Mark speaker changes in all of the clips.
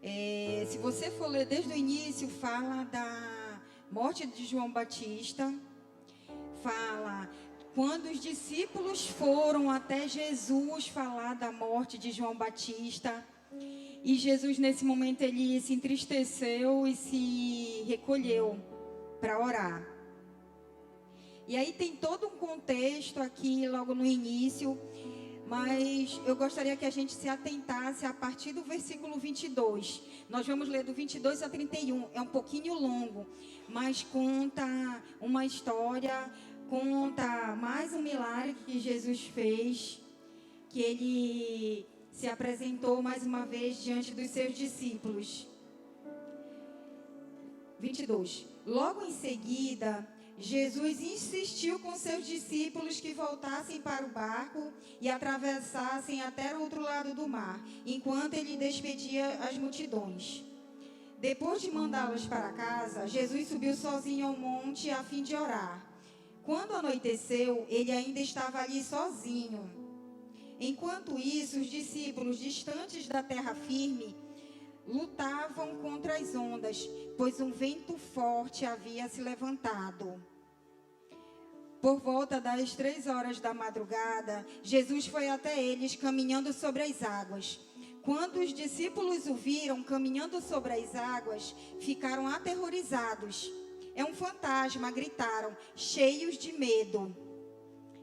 Speaker 1: Se você for ler desde o início, fala da morte de João Batista, fala quando os discípulos foram até Jesus falar da morte de João Batista, e Jesus nesse momento ele se entristeceu e se recolheu para orar. E aí tem todo um contexto aqui logo no início, mas eu gostaria que a gente se atentasse a partir do versículo 22. Nós vamos ler do 22 a 31. É um pouquinho longo, mas conta uma história, conta mais um milagre que Jesus fez, que ele se apresentou mais uma vez diante dos seus discípulos. 22. Logo em seguida, Jesus insistiu com seus discípulos que voltassem para o barco e atravessassem até o outro lado do mar, enquanto ele despedia as multidões. Depois de mandá-los para casa, Jesus subiu sozinho ao monte a fim de orar. Quando anoiteceu, ele ainda estava ali sozinho. Enquanto isso, os discípulos, distantes da terra firme, lutavam contra as ondas, pois um vento forte havia se levantado. Por volta das 3 horas da madrugada, Jesus foi até eles caminhando sobre as águas. Quando os discípulos o viram caminhando sobre as águas, ficaram aterrorizados. É um fantasma, gritaram, cheios de medo.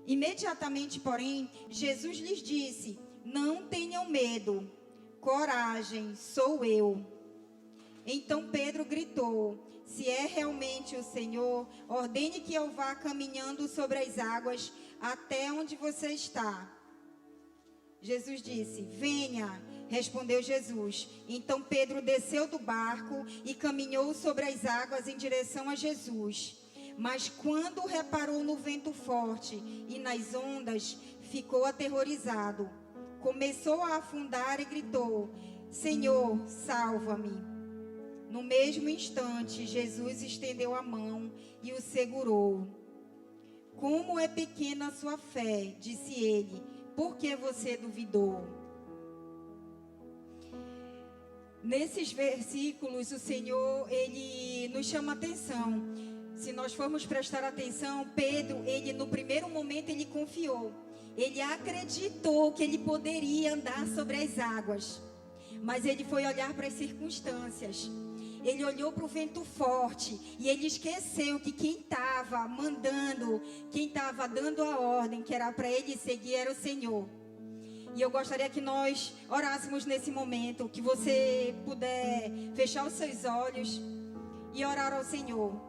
Speaker 1: Imediatamente, porém, Jesus lhes disse, não tenham medo. Coragem, sou eu. Então Pedro gritou, se é realmente o Senhor, ordene que eu vá caminhando sobre as águas até onde você está. Jesus disse, venha, respondeu Jesus. Então Pedro desceu do barco e caminhou sobre as águas em direção a Jesus. Mas quando reparou no vento forte e nas ondas, ficou aterrorizado. Começou a afundar e gritou, Senhor, salva-me. No mesmo instante, Jesus estendeu a mão e o segurou. Como é pequena a sua fé, disse ele, por que você duvidou? Nesses versículos, o Senhor, ele nos chama atenção. Se nós formos prestar atenção, Pedro, ele no primeiro momento, ele confiou. Ele acreditou que ele poderia andar sobre as águas. Mas ele foi olhar para as circunstâncias. Ele olhou para o vento forte. E ele esqueceu que quem estava mandando, quem estava dando a ordem, que era para ele seguir, era o Senhor. E eu gostaria que nós orássemos nesse momento. Que você puder fechar os seus olhos e orar ao Senhor.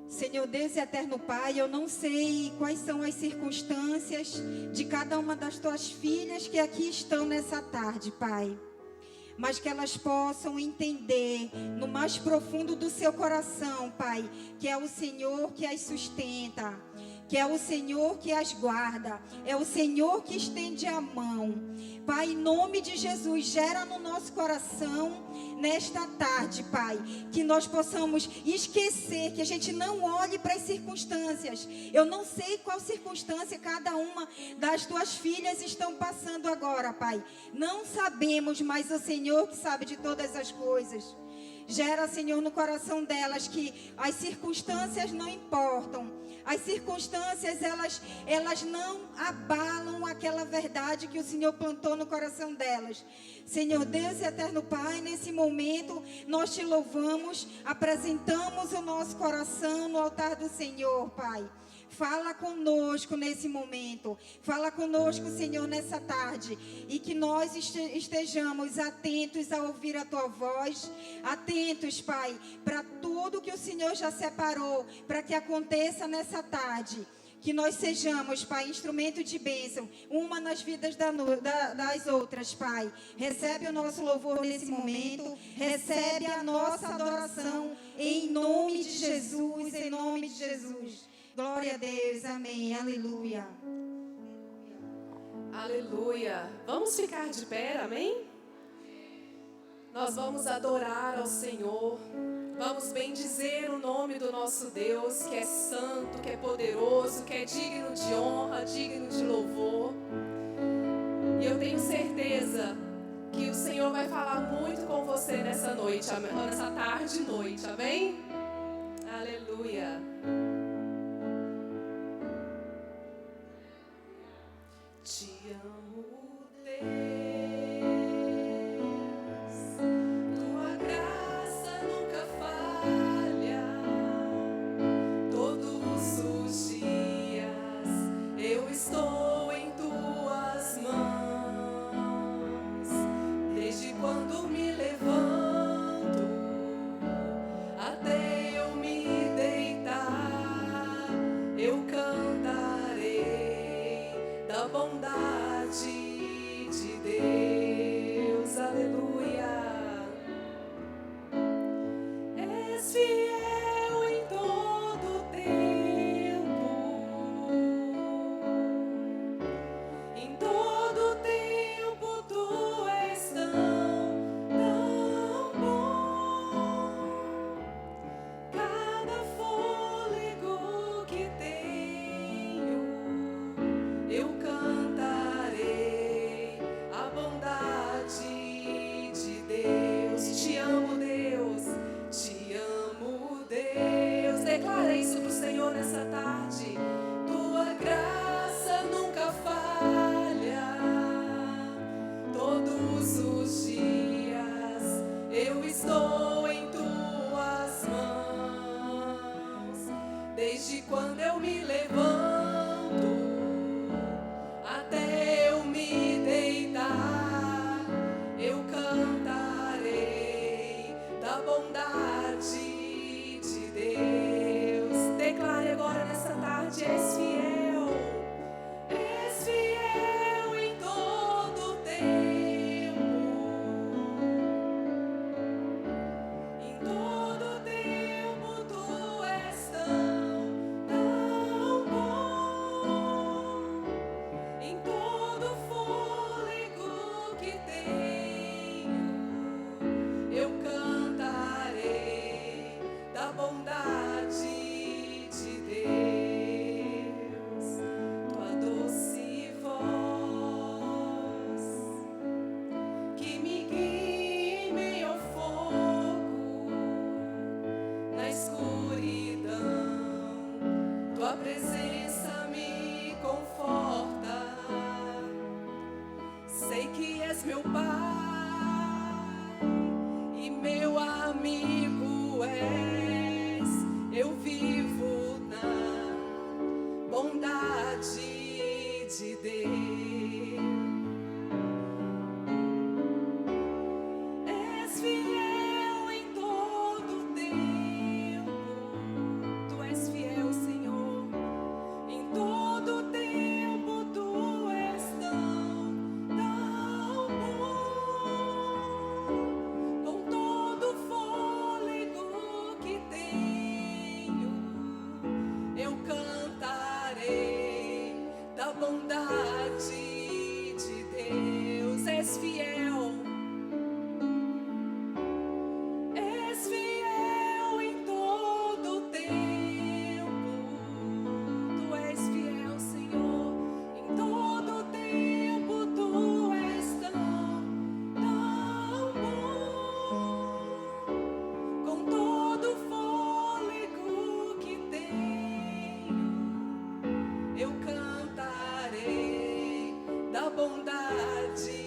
Speaker 1: Senhor Deus e eterno Pai, eu não sei quais são as circunstâncias de cada uma das tuas filhas que aqui estão nessa tarde, Pai. Mas que elas possam entender no mais profundo do seu coração, Pai, que é o Senhor que as sustenta, que é o Senhor que as guarda, é o Senhor que estende a mão. Pai, em nome de Jesus, gera no nosso coração nesta tarde, Pai, que nós possamos esquecer, que a gente não olhe para as circunstâncias. Eu não sei qual circunstância cada uma das tuas filhas estão passando agora, Pai. Não sabemos, mas o Senhor que sabe de todas as coisas. Gera, Senhor, no coração delas que as circunstâncias não importam. As circunstâncias, elas não abalam aquela verdade que o Senhor plantou no coração delas. Senhor Deus e eterno Pai, nesse momento nós te louvamos, apresentamos o nosso coração no altar do Senhor, Pai. Fala conosco nesse momento. Fala conosco, Senhor, nessa tarde. E que nós estejamos atentos a ouvir a Tua voz. Atentos, Pai, para tudo que o Senhor já separou para que aconteça nessa tarde. Que nós sejamos, Pai, instrumento de bênção, uma nas vidas das outras, Pai. Recebe o nosso louvor nesse momento. Recebe a nossa adoração em nome de Jesus, em nome de Jesus. Glória a Deus, amém, aleluia.
Speaker 2: Aleluia. Vamos ficar de pé, amém? Nós vamos adorar ao Senhor. Vamos bendizer o nome do nosso Deus, que é santo, que é poderoso, que é digno de honra, digno de louvor. E eu tenho certeza que o Senhor vai falar muito com você nessa noite, nessa tarde e noite, amém? Aleluia. Te amo, Deus, tua graça nunca falha, todos os dias eu estou em tuas mãos, desde quando me levanto até eu me deitar, eu cantarei da bondade de Deus, aleluia. És fiel em todo tempo, em todo tempo tu és tão bom. Cada fôlego que tenho, eu cantarei a bondade de Deus. Te amo, Deus, te amo, Deus. Declara isso pro Senhor nessa tarde. Tua graça nunca falha, todos os dias eu estou em tuas mãos, desde quando eu me levanto até eu me deitar, eu cantarei da bondade de Deus. Declare agora nessa tarde: és fiel em todo tempo, em todo tempo tu és tão bom. Em todo fôlego que tenho, eu cantarei da bondade de Deus. Tua doce voz que me guia em meio ao fogo, na escuridão, tua presença me conforta. Sei que és meu Pai e meu amigo és. Eu vivo na bondade de Deus. És fiel em todo tempo, tu és fiel, Senhor. Em todo tempo tu és tão bom. Com todo fôlego que tenho, eu cantarei da bondade de Deus. És fiel. És fiel em todo tempo, tu és fiel, Senhor. Em todo tempo tu és tão bom. Com todo fôlego que tenho, eu cantarei da bondade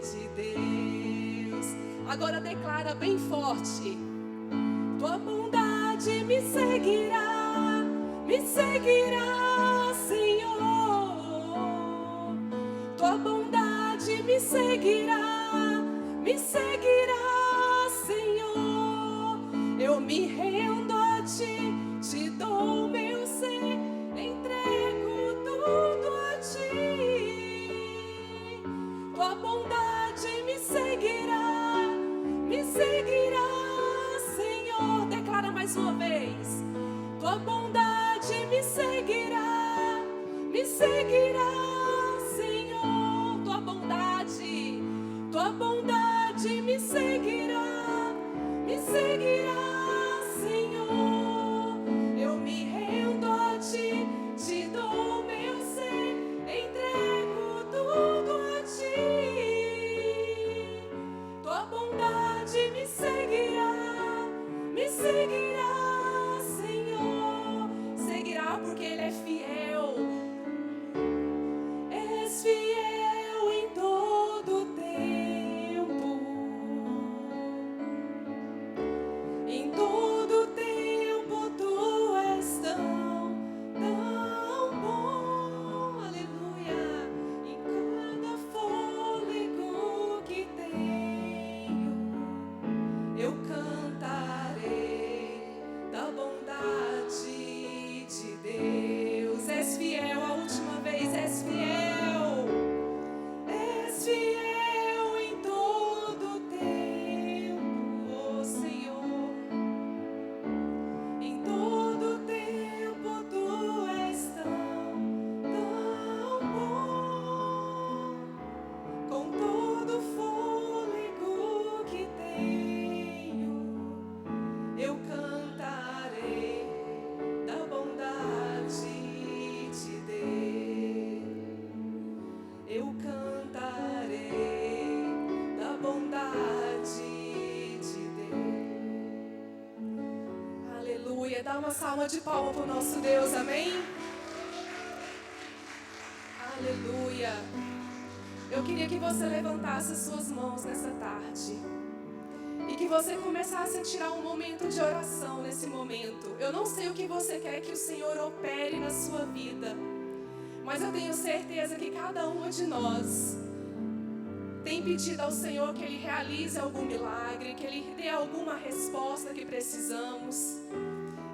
Speaker 2: de Deus. Agora declara bem forte: tua bondade me seguirá, Senhor. Tua bondade me seguirá, Senhor. Eu me rendo a ti, te dou meu ser, entrego tudo a ti. Tua bondade me seguirá, Senhor. Declara mais uma vez: tua bondade me seguirá, Senhor. Tua bondade me seguirá, Senhor. Eu me rendo a ti, te dou meu ser, entrego tudo a ti. me seguirá, Senhor. Seguirá porque Ele é fiel. És fiel em todo tempo. Em todo tempo tu és tão bom. Aleluia. Em cada fôlego que tenho, eu cantarei da bondade de Deus. És fiel, a última vez, és fiel. És fiel em todo tempo, oh Senhor. Em todo tempo tu és tão bom. Com todo fôlego que tenho, eu cantarei da bondade de Deus. Eu cantarei da bondade de Deus. Aleluia. Dá uma salva de palmas para o nosso Deus, amém? Aleluia. Eu queria que você levantasse as suas mãos nessa tarde. E que você começasse a tirar um momento de oração nesse momento. Eu não sei o que você quer que o Senhor opere na sua vida, mas eu tenho certeza que cada uma de nós tem pedido ao Senhor que Ele realize algum milagre, que Ele dê alguma resposta que precisamos.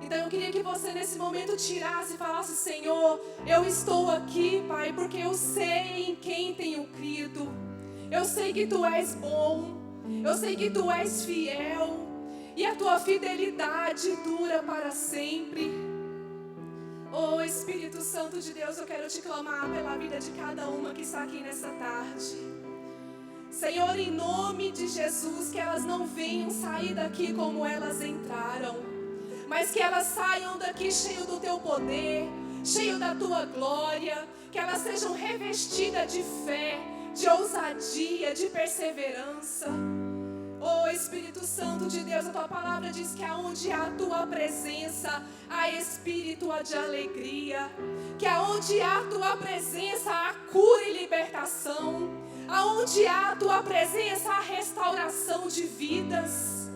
Speaker 2: Então eu queria que você nesse momento tirasse e falasse: Senhor, eu estou aqui, Pai, porque eu sei em quem tenho crido. Eu sei que Tu és bom. Eu sei que Tu és fiel. E a Tua fidelidade dura para sempre. Oh Espírito Santo de Deus, eu quero Te clamar pela vida de cada uma que está aqui nessa tarde. Senhor, em nome de Jesus, que elas não venham sair daqui como elas entraram, mas que elas saiam daqui cheio do Teu poder, cheio da Tua glória, que elas sejam revestidas de fé, de ousadia, de perseverança. Oh Espírito Santo de Deus, a Tua palavra diz que aonde há a Tua presença, há espírito de alegria, que aonde há a Tua presença, há cura e libertação, aonde há a Tua presença, há restauração de vidas.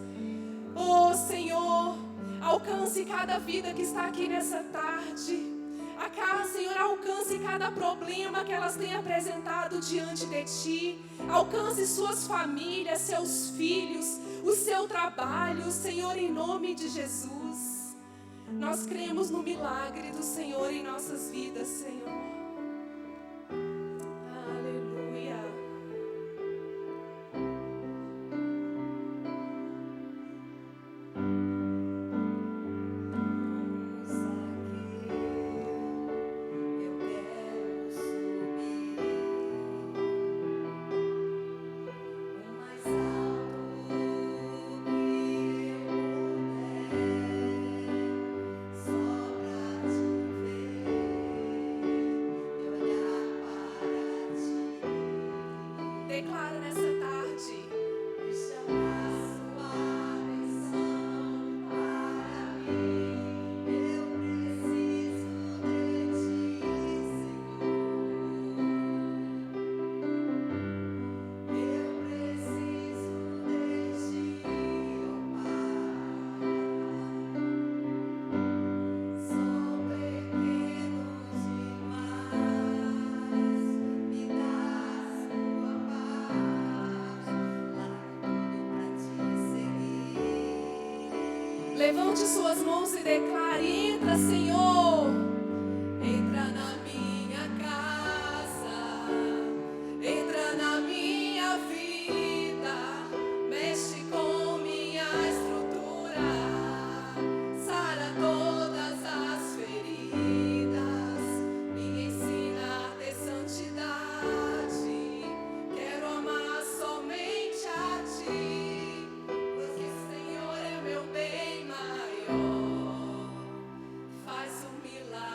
Speaker 2: Oh Senhor, alcance cada vida que está aqui nessa tarde. Senhor, alcance cada problema que elas têm apresentado diante de Ti. Alcance suas famílias, seus filhos, o seu trabalho, Senhor, em nome de Jesus. Nós cremos no milagre do Senhor em nossas vidas, Senhor. Aleluia. Declara nessa tarde. Levante suas mãos e declare: entra, Senhor. Entra na minha casa, entra na minha vida, mexe com minha estrutura, sara todas as feridas, me ensina a ter santidade, quero amar somente a Ti, porque o Senhor é meu bem maior. Faz um milagre.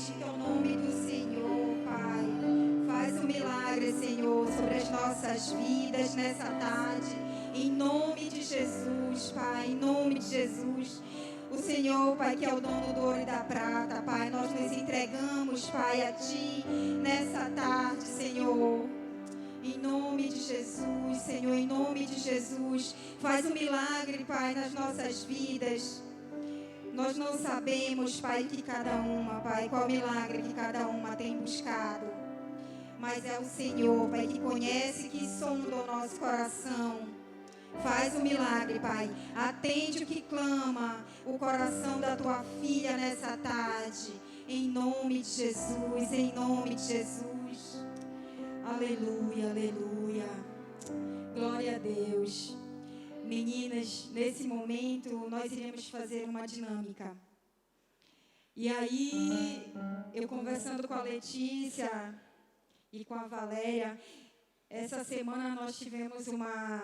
Speaker 1: bendito é o nome do Senhor, Pai. Faz um milagre, Senhor, sobre as nossas vidas nessa tarde. Em nome de Jesus, Pai, em nome de Jesus. O Senhor, Pai, que é o dono do ouro e da prata, Pai, nós nos entregamos, Pai, a Ti nessa tarde, Senhor. Em nome de Jesus, Senhor, em nome de Jesus. Faz um milagre, Pai, nas nossas vidas. Nós não sabemos, Pai, que cada uma, Pai, qual milagre que cada uma tem buscado. Mas é o Senhor, Pai, que conhece, que sonda o nosso coração. Faz um milagre, Pai. Atende o que clama o coração da tua filha nessa tarde. Em nome de Jesus, em nome de Jesus. Aleluia, aleluia. Glória a Deus. Meninas, nesse momento nós iremos fazer uma dinâmica. E aí, eu conversando com a Letícia e com a Valéria, essa semana nós tivemos uma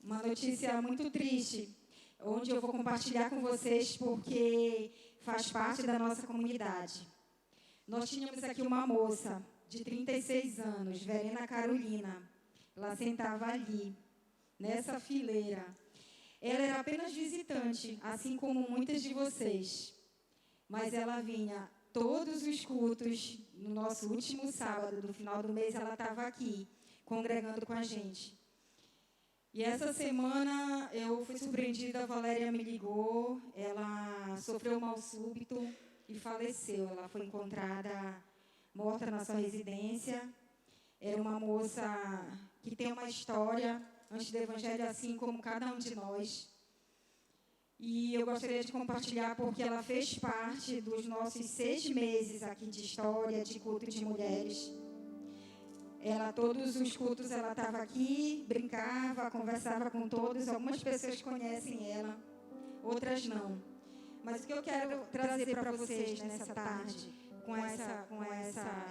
Speaker 1: notícia muito triste, onde eu vou compartilhar com vocês porque faz parte da nossa comunidade. Nós tínhamos aqui uma moça de 36 anos, Verena Carolina. Ela sentava ali, nessa fileira. Ela era apenas visitante, assim como muitas de vocês. Mas ela vinha todos os cultos, no nosso último sábado, do final do mês, ela estava aqui, congregando com a gente. E essa semana eu fui surpreendida, a Valéria me ligou, ela sofreu um mal súbito e faleceu. Ela foi encontrada morta na sua residência. Era uma moça que tem uma história antes do Evangelho, assim como cada um de nós. E eu gostaria de compartilhar porque ela fez parte dos nossos 6 meses aqui de história, de culto de mulheres. Ela, todos os cultos, ela estava aqui, brincava, conversava com todos. Algumas pessoas conhecem ela, outras não. Mas o que eu quero trazer para vocês nessa tarde, com essa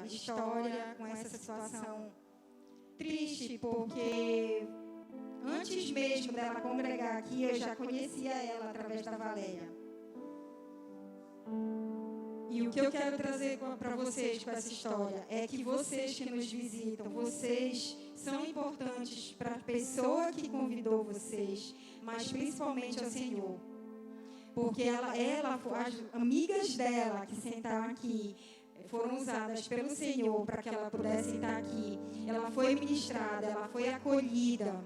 Speaker 1: história, com essa situação triste, porque antes mesmo dela congregar aqui, eu já conhecia ela através da Valéria. E o que eu quero trazer para vocês com essa história é que vocês que nos visitam, vocês são importantes para a pessoa que convidou vocês, mas principalmente ao Senhor. Porque as amigas dela que sentaram aqui foram usadas pelo Senhor para que ela pudesse estar aqui. Ela foi ministrada, ela foi acolhida.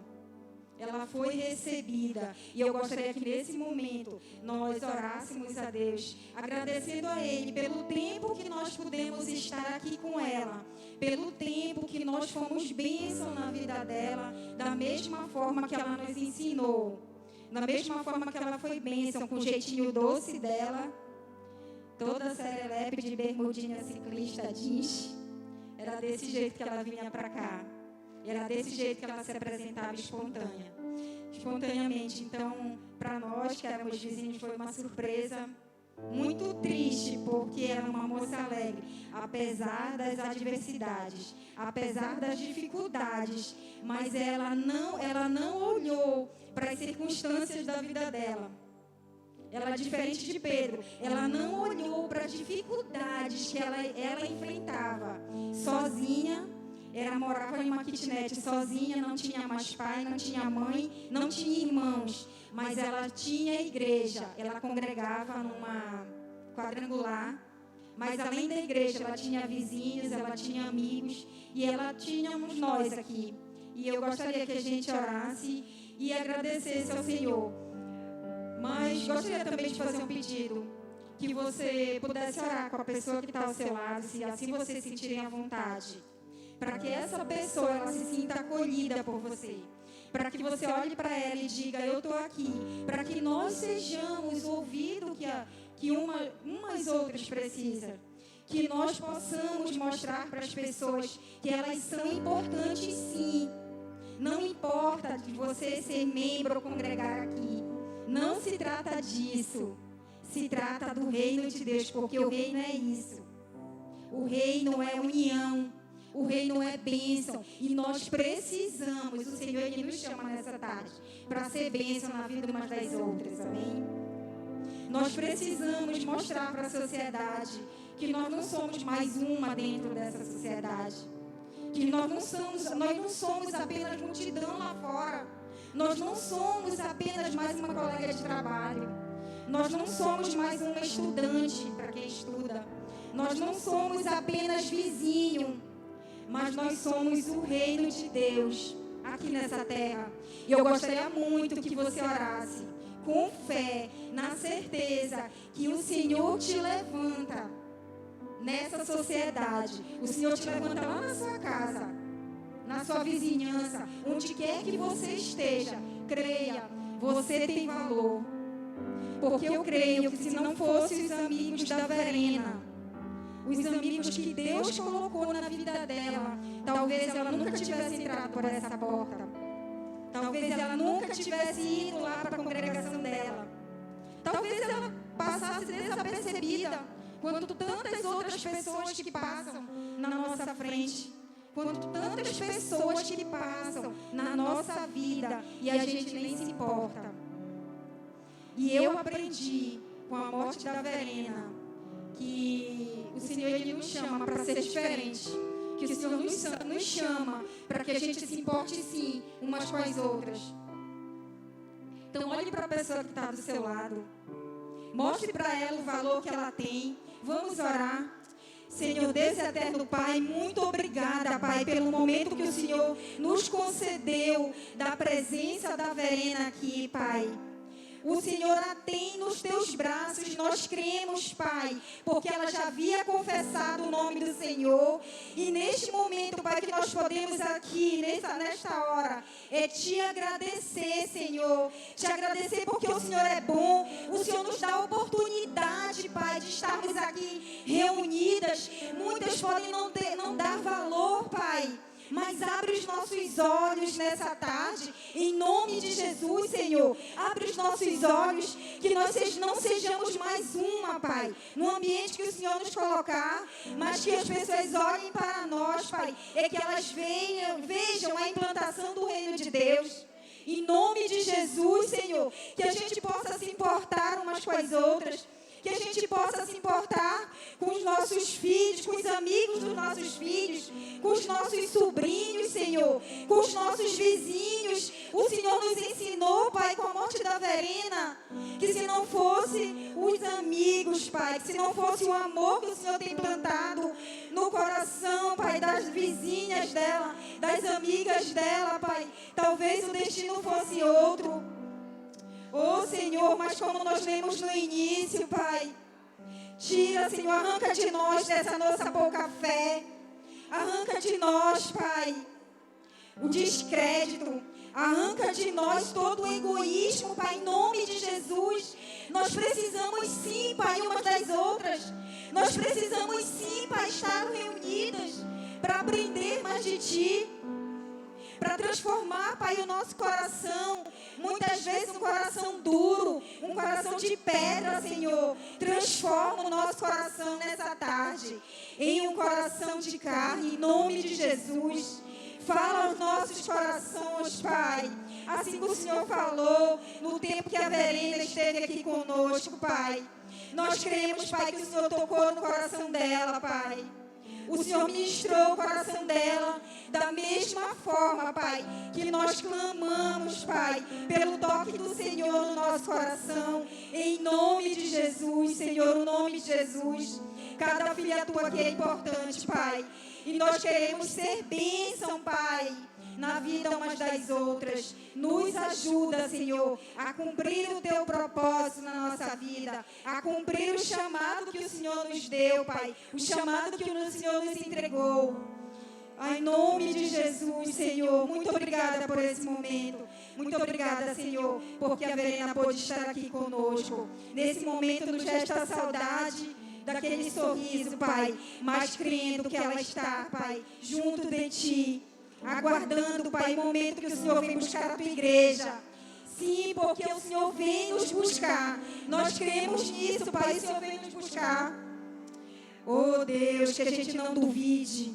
Speaker 1: Ela foi recebida. E eu gostaria que nesse momento nós orássemos a Deus, agradecendo a Ele pelo tempo que nós pudemos estar aqui com ela, pelo tempo que nós fomos bênção na vida dela, da mesma forma que ela nos ensinou, da mesma forma que ela foi bênção, com o jeitinho doce dela, toda serelepe de bermudinha ciclista jeans. Era desse jeito que ela vinha para cá. Era desse jeito que ela se apresentava espontaneamente. Então, para nós que éramos vizinhos, foi uma surpresa muito triste, porque era uma moça alegre, apesar das adversidades, apesar das dificuldades, mas ela não olhou para as circunstâncias da vida dela. Ela, diferente de Pedro, ela não olhou para as dificuldades que ela enfrentava sozinha. Ela morava em uma kitnet sozinha, não tinha mais pai, não tinha mãe, não tinha irmãos, mas ela tinha igreja. Ela congregava numa quadrangular, mas além da igreja, ela tinha vizinhos, ela tinha amigos e ela tínhamos nós aqui. E eu gostaria que a gente orasse e agradecesse ao Senhor. Mas gostaria também de fazer um pedido, que você pudesse orar com a pessoa que está ao seu lado, se assim você sentirem à vontade, para que essa pessoa ela se sinta acolhida por você, para que você olhe para ela e diga, eu estou aqui, para que nós sejamos o ouvido que umas outras precisam, que nós possamos mostrar para as pessoas que elas são importantes sim. Não importa de você ser membro ou congregar aqui, não se trata disso, se trata do reino de Deus, porque o reino é isso, o reino é união. O reino é bênção e nós precisamos, o Senhor Ele nos chama nessa tarde para ser bênção na vida umas das outras, amém? Nós precisamos mostrar para a sociedade que nós não somos mais uma dentro dessa sociedade. Que nós não somos apenas multidão lá fora. Nós não somos apenas mais uma colega de trabalho. Nós não somos mais uma estudante para quem estuda. Nós não somos apenas vizinho, mas nós somos o reino de Deus aqui nessa terra. E eu gostaria muito que você orasse com fé, na certeza que o Senhor te levanta nessa sociedade. O Senhor te levanta lá na sua casa, na sua vizinhança, onde quer que você esteja. Creia, você tem valor. Porque eu creio que se não fossem os amigos da Verena, os amigos que Deus colocou na vida dela, talvez ela nunca tivesse entrado por essa porta. Talvez ela nunca tivesse ido lá para a congregação dela. Talvez ela passasse desapercebida, quanto tantas outras pessoas que passam na nossa frente. Quanto tantas pessoas que passam na nossa vida e a gente nem se importa. E eu aprendi com a morte da Verena que o Senhor ele nos chama para ser diferente. Que o Senhor nos chama para que a gente se importe sim umas com as outras. Então olhe para a pessoa que está do seu lado. Mostre para ela o valor que ela tem. Vamos orar. Senhor Deus eterno Pai, muito obrigada, Pai, pelo momento que o Senhor nos concedeu da presença da Verena aqui, Pai. O Senhor a tem nos teus braços, nós cremos, Pai, porque ela já havia confessado o nome do Senhor. E neste momento, Pai, que nós podemos aqui, nesta hora, te agradecer, Senhor. Te agradecer porque o Senhor é bom. O Senhor nos dá a oportunidade, Pai, de estarmos aqui reunidas. Muitas podem não dar valor, Pai. Mas abre os nossos olhos nessa tarde, em nome de Jesus, Senhor. Abre os nossos olhos, que nós não sejamos mais uma, Pai, no ambiente que o Senhor nos colocar, mas que as pessoas olhem para nós, Pai, e que elas vejam a implantação do reino de Deus. Em nome de Jesus, Senhor, que a gente possa se importar umas com as outras. Que a gente possa se importar com os nossos filhos, com os amigos dos nossos filhos, com os nossos sobrinhos, Senhor, com os nossos vizinhos. O Senhor nos ensinou, Pai, com a morte da Verena, que se não fosse os amigos, Pai, que se não fosse o amor que o Senhor tem plantado no coração, Pai, das vizinhas dela, das amigas dela, Pai, talvez o destino fosse outro. Oh, Senhor, mas como nós lemos no início, Pai, tira, Senhor, arranca de nós dessa nossa pouca fé. Arranca de nós, Pai, o descrédito. Arranca de nós todo o egoísmo, Pai, em nome de Jesus. Nós precisamos sim, Pai, umas das outras. Nós precisamos sim, Pai, estar reunidas para aprender mais de Ti. Para transformar, Pai, o nosso coração. Muitas vezes um coração duro, um coração de pedra, Senhor. Transforma o nosso coração nessa tarde em um coração de carne, em nome de Jesus. Fala aos nossos corações, Pai. Assim como o Senhor falou no tempo que a Verena esteve aqui conosco, Pai. Nós cremos, Pai, que o Senhor tocou no coração dela, Pai. O Senhor ministrou o coração dela da mesma forma, Pai, que nós clamamos, Pai, pelo toque do Senhor no nosso coração, em nome de Jesus, Senhor, no nome de Jesus. Cada filha tua aqui é importante, Pai, e nós queremos ser bênção, Pai, na vida umas das outras. Nos ajuda, Senhor, a cumprir o Teu propósito na nossa vida, a cumprir o chamado que o Senhor nos deu, Pai, o chamado que o Senhor nos entregou. Em nome de Jesus, Senhor, muito obrigada por esse momento. Muito obrigada, Senhor, porque a Verena pôde estar aqui conosco. Nesse momento nos resta a saudade daquele sorriso, Pai, mas crendo que ela está, Pai, junto de Ti, aguardando, Pai, o momento que o Senhor vem buscar a Tua igreja. Sim, porque o Senhor vem nos buscar. Nós cremos nisso, Pai, o Senhor vem nos buscar. Oh, Deus, que a gente não duvide.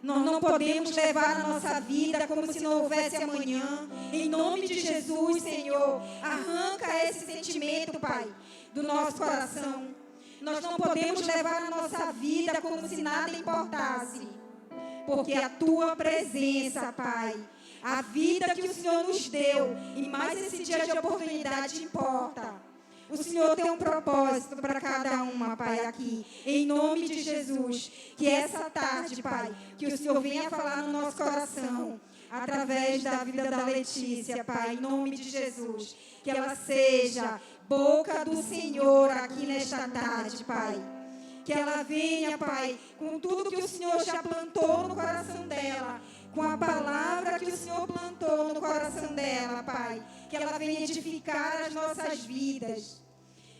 Speaker 1: Nós não podemos levar a nossa vida como se não houvesse amanhã. Em nome de Jesus, Senhor, arranca esse sentimento, Pai, do nosso coração. nós não podemos levar a nossa vida como se nada importasse. Porque a tua presença, Pai, a vida que o Senhor nos deu, e mais esse dia de oportunidade importa. O Senhor tem um propósito para cada uma, Pai, aqui. Em nome de Jesus. Que essa tarde, Pai, que o Senhor venha falar no nosso coração, através da vida da Letícia, Pai, em nome de Jesus. Que ela seja boca do Senhor aqui nesta tarde, Pai. Que ela venha, Pai, com tudo que o Senhor já plantou no coração dela, com a palavra que o Senhor plantou no coração dela, Pai. Que ela venha edificar as nossas vidas.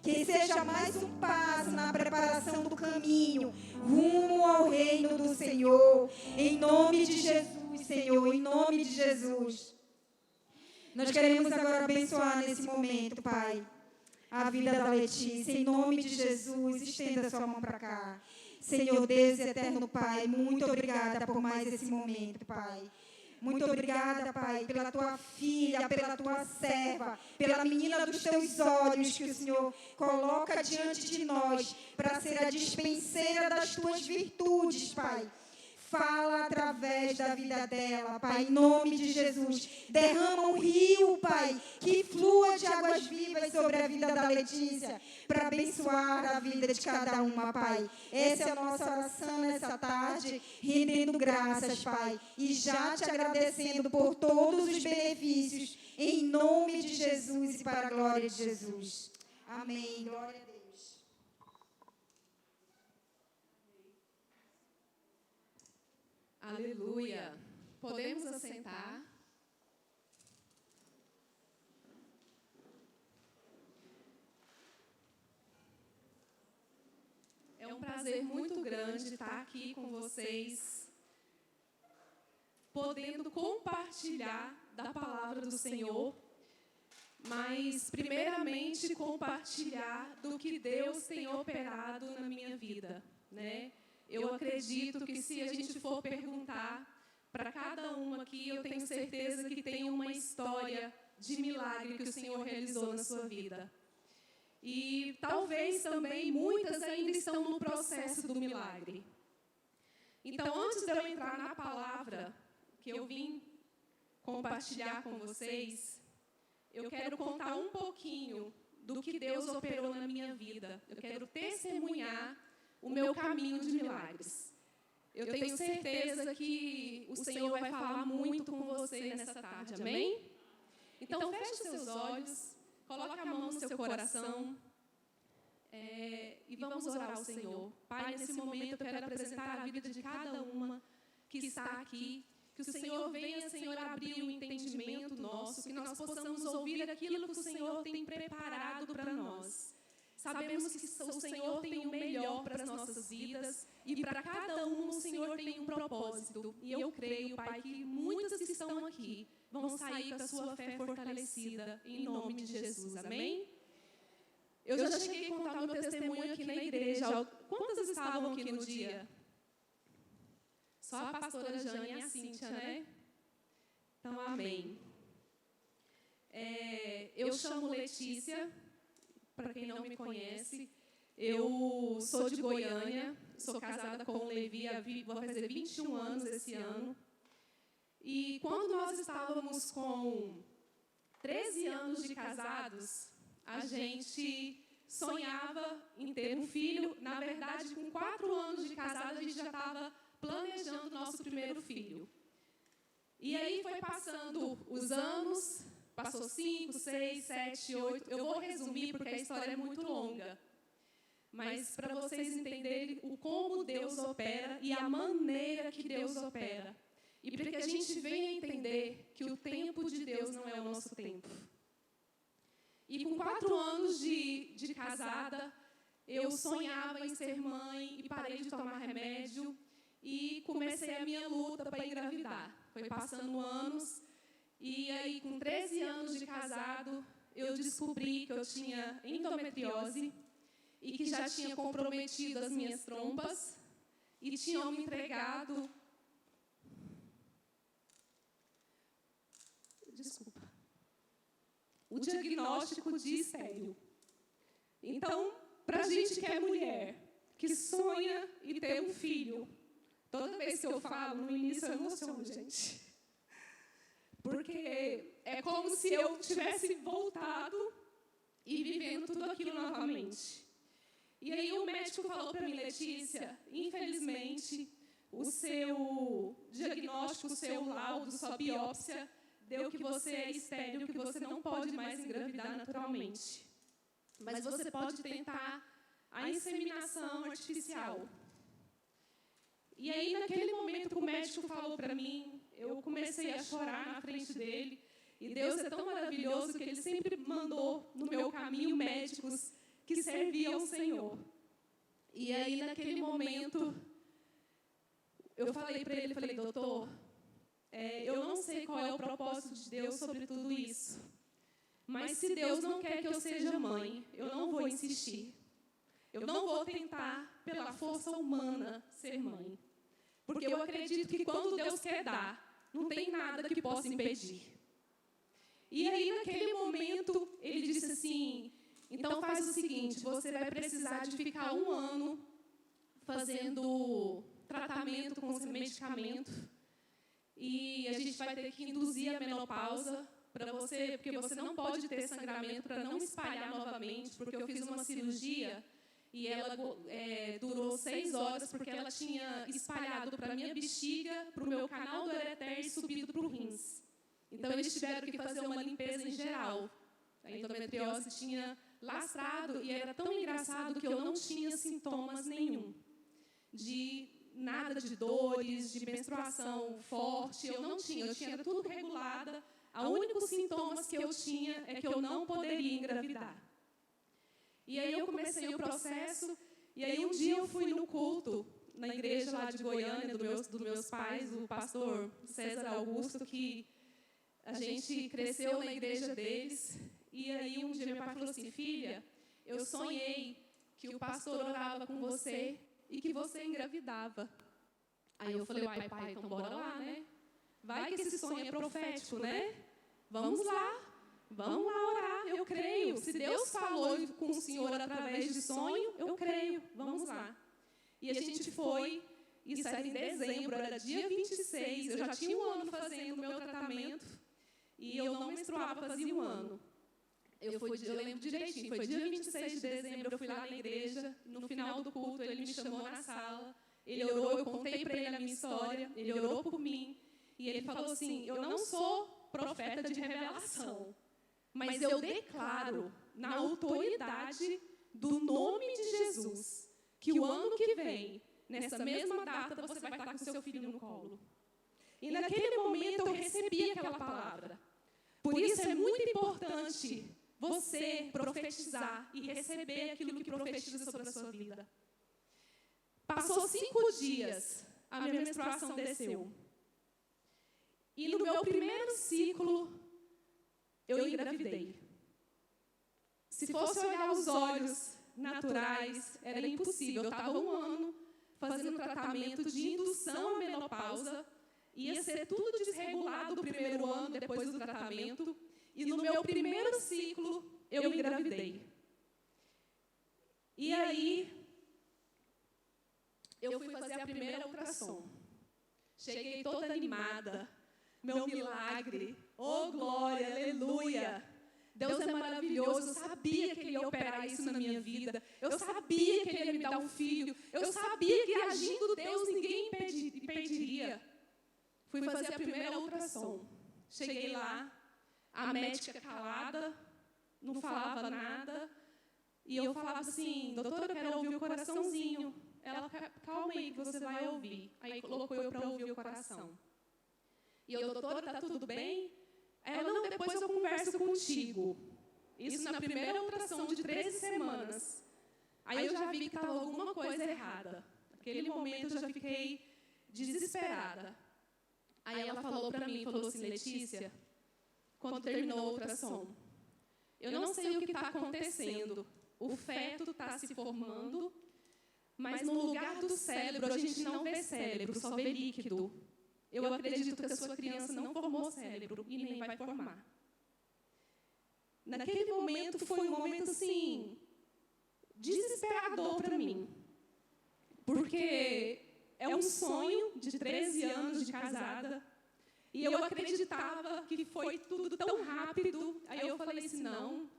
Speaker 1: Que seja mais um passo na preparação do caminho, rumo ao reino do Senhor. Em nome de Jesus, Senhor, em nome de Jesus. Nós queremos agora abençoar nesse momento, Pai, a vida da Letícia. Em nome de Jesus, estenda sua mão para cá. Senhor Deus eterno, Pai, muito obrigada por mais esse momento, Pai. Muito obrigada, Pai, pela tua filha, pela tua serva, pela menina dos teus olhos que o Senhor coloca diante de nós para ser a dispenseira das tuas virtudes, Pai. Fala através da vida dela, Pai, em nome de Jesus. Derrama um rio, Pai, que flua de águas vivas sobre a vida da Letícia, para abençoar a vida de cada uma, Pai. Essa é a nossa oração nessa tarde, rendendo graças, Pai, e já te agradecendo por todos os benefícios, em nome de Jesus e para a glória de Jesus. Amém. Glória a Deus.
Speaker 2: Aleluia. Podemos assentar. É um prazer muito grande estar aqui com vocês, podendo compartilhar da palavra do Senhor, mas primeiramente compartilhar do que Deus tem operado na minha vida, né? Eu acredito que se a gente for perguntar para cada uma aqui, eu tenho certeza que tem uma história de milagre que o Senhor realizou na sua vida. E talvez também muitas ainda estão no processo do milagre. Então, antes de eu entrar na palavra que eu vim compartilhar com vocês, eu quero contar um pouquinho do que Deus operou na minha vida. Eu quero testemunhar o meu caminho de milagres. Eu tenho certeza que o Senhor vai falar muito com você nessa tarde, amém? Então, feche os seus olhos, coloque a mão no seu coração e vamos orar ao Senhor. Pai, nesse momento eu quero apresentar a vida de cada uma que está aqui. Que o Senhor venha, Senhor, abrir o entendimento nosso, que nós possamos ouvir aquilo que o Senhor tem preparado para nós. Sabemos que o Senhor tem o melhor para as nossas vidas e para cada um o Senhor tem um propósito. E eu creio, Pai, que muitas que estão aqui vão sair com a sua fé fortalecida em nome de Jesus. Amém? Eu já cheguei a contar o meu testemunho aqui na igreja. Quantas estavam aqui no dia? Só a pastora Jane e a Cíntia, né? Então, amém. Eu chamo Letícia. Para quem não me conhece, eu sou de Goiânia, sou casada com o Levi, vou fazer 21 anos esse ano. E quando nós estávamos com 13 anos de casados, a gente sonhava em ter um filho. Na verdade, com 4 anos de casado, a gente já estava planejando o nosso primeiro filho. E aí foi passando os anos. Passou 5, 6, 7, 8. Eu vou resumir porque a história é muito longa. Mas para vocês entenderem o como Deus opera e a maneira que Deus opera. E para que a gente venha entender que o tempo de Deus não é o nosso tempo. E com 4 anos de casada, eu sonhava em ser mãe e parei de tomar remédio. E comecei a minha luta para engravidar. Foi passando anos. E aí, com 13 anos de casado, eu descobri que eu tinha endometriose e que já tinha comprometido as minhas trompas e tinham me entregado... o diagnóstico de estéril. Então, para a gente que é mulher, que sonha em ter um filho, toda vez que eu falo, no início eu emociono, gente. Porque é como se eu tivesse voltado e vivendo tudo aquilo novamente. E aí o médico falou para mim, Letícia, infelizmente, o seu diagnóstico, o seu laudo, sua biópsia, deu que você é estéril, que você não pode mais engravidar naturalmente. Mas você pode tentar a inseminação artificial. E aí, naquele momento que o médico falou para mim, eu comecei a chorar na frente dele. E Deus é tão maravilhoso que Ele sempre mandou no meu caminho médicos que serviam ao Senhor. E aí, naquele momento, eu falei para ele, doutor, eu não sei qual é o propósito de Deus sobre tudo isso. Mas se Deus não quer que eu seja mãe, eu não vou insistir. Eu não vou tentar, pela força humana, ser mãe. Porque eu acredito que quando Deus quer dar, não tem nada que possa impedir. E aí, naquele momento, ele disse assim, então faz o seguinte, você vai precisar de ficar 1 ano fazendo tratamento com esse medicamento. E a gente vai ter que induzir a menopausa para você, porque você não pode ter sangramento para não espalhar novamente, porque eu fiz uma cirurgia e ela durou 6 horas, porque ela tinha espalhado para a minha bexiga, para o meu canal do ureter e subido para o rins. Então, eles tiveram que fazer uma limpeza em geral. A endometriose tinha lastrado e era tão engraçado que eu não tinha sintomas nenhum. Nada de dores, de menstruação forte, eu não tinha. Eu tinha tudo regulada. O único sintomas que eu tinha é que eu não poderia engravidar. E aí eu comecei o processo, e aí um dia eu fui no culto, na igreja lá de Goiânia, dos meus pais, o pastor César Augusto, que a gente cresceu na igreja deles. E aí um dia meu pai falou assim, filha, eu sonhei que o pastor orava com você e que você engravidava. Aí eu falei, uai, pai, então bora lá, né? Vai que esse sonho é profético, né? Vamos lá orar, eu creio. Se Deus falou com o Senhor através de sonho, eu creio, vamos lá. E a gente foi, isso era em dezembro, era dia 26, eu já tinha 1 ano fazendo o meu tratamento, e eu não menstruava fazia 1 ano. Eu lembro direitinho, foi dia 26 de dezembro, eu fui lá na igreja, no final do culto, ele me chamou na sala, ele orou, eu contei para ele a minha história, ele orou por mim, e ele falou assim, eu não sou profeta de revelação, mas eu declaro, na autoridade do nome de Jesus, que o ano que vem, nessa mesma data, você vai estar com seu filho no colo. E naquele momento eu recebi aquela palavra. Por isso é muito importante você profetizar e receber aquilo que profetiza sobre a sua vida. Passou 5 dias, a minha menstruação desceu. E no meu primeiro ciclo, eu engravidei. Se fosse olhar os olhos naturais, era impossível. Eu estava 1 ano fazendo tratamento de indução à menopausa. Ia ser tudo desregulado no primeiro ano, depois do tratamento. E no meu primeiro ciclo, eu engravidei. E aí, eu fui fazer a primeira ultrassom. Cheguei toda animada. Meu milagre. Oh, glória, aleluia. Deus é maravilhoso. Eu sabia que Ele ia operar isso na minha vida. Eu sabia que Ele ia me dar um filho. Eu sabia que, agindo Deus, ninguém impediria. Fui fazer a primeira ultrassom. Cheguei lá, a médica calada, não falava nada. E eu falava assim, doutora, eu quero ouvir o coraçãozinho. Ela, calma aí que você vai ouvir. Aí colocou eu para ouvir o coração. E eu, doutora, está tudo bem? Ela, não, depois eu converso contigo. Isso na primeira ultrassom de 13 semanas. Aí eu já vi que estava alguma coisa errada. Naquele momento eu já fiquei desesperada. Aí ela falou para mim, falou assim, Letícia, quando terminou a ultrassom, eu não sei o que está acontecendo. O feto está se formando, mas no lugar do cérebro a gente não vê cérebro, só vê líquido. Eu acredito que a sua criança não formou cérebro e nem vai formar. Naquele momento foi um momento assim, desesperador para mim. Porque é um sonho de 13 anos de casada. E eu acreditava que foi tudo tão rápido. Aí eu falei assim, não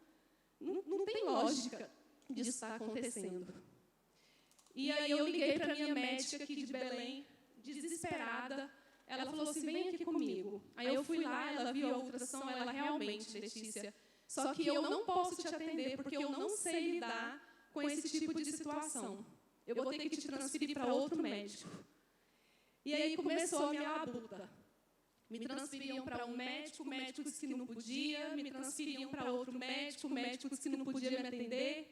Speaker 2: tem lógica disso estar acontecendo. E aí eu liguei para a minha médica aqui de Belém, desesperada. Ela falou assim, vem aqui comigo. Aí eu fui lá, ela viu a ultrassom, ela realmente, Letícia, só que eu não posso te atender porque eu não sei lidar com esse tipo de situação. Eu vou ter que te transferir para outro médico. E aí começou a minha labuta. Me transferiam para um médico, o médico disse que não podia, me transferiam para outro médico, o médico disse que não podia me atender.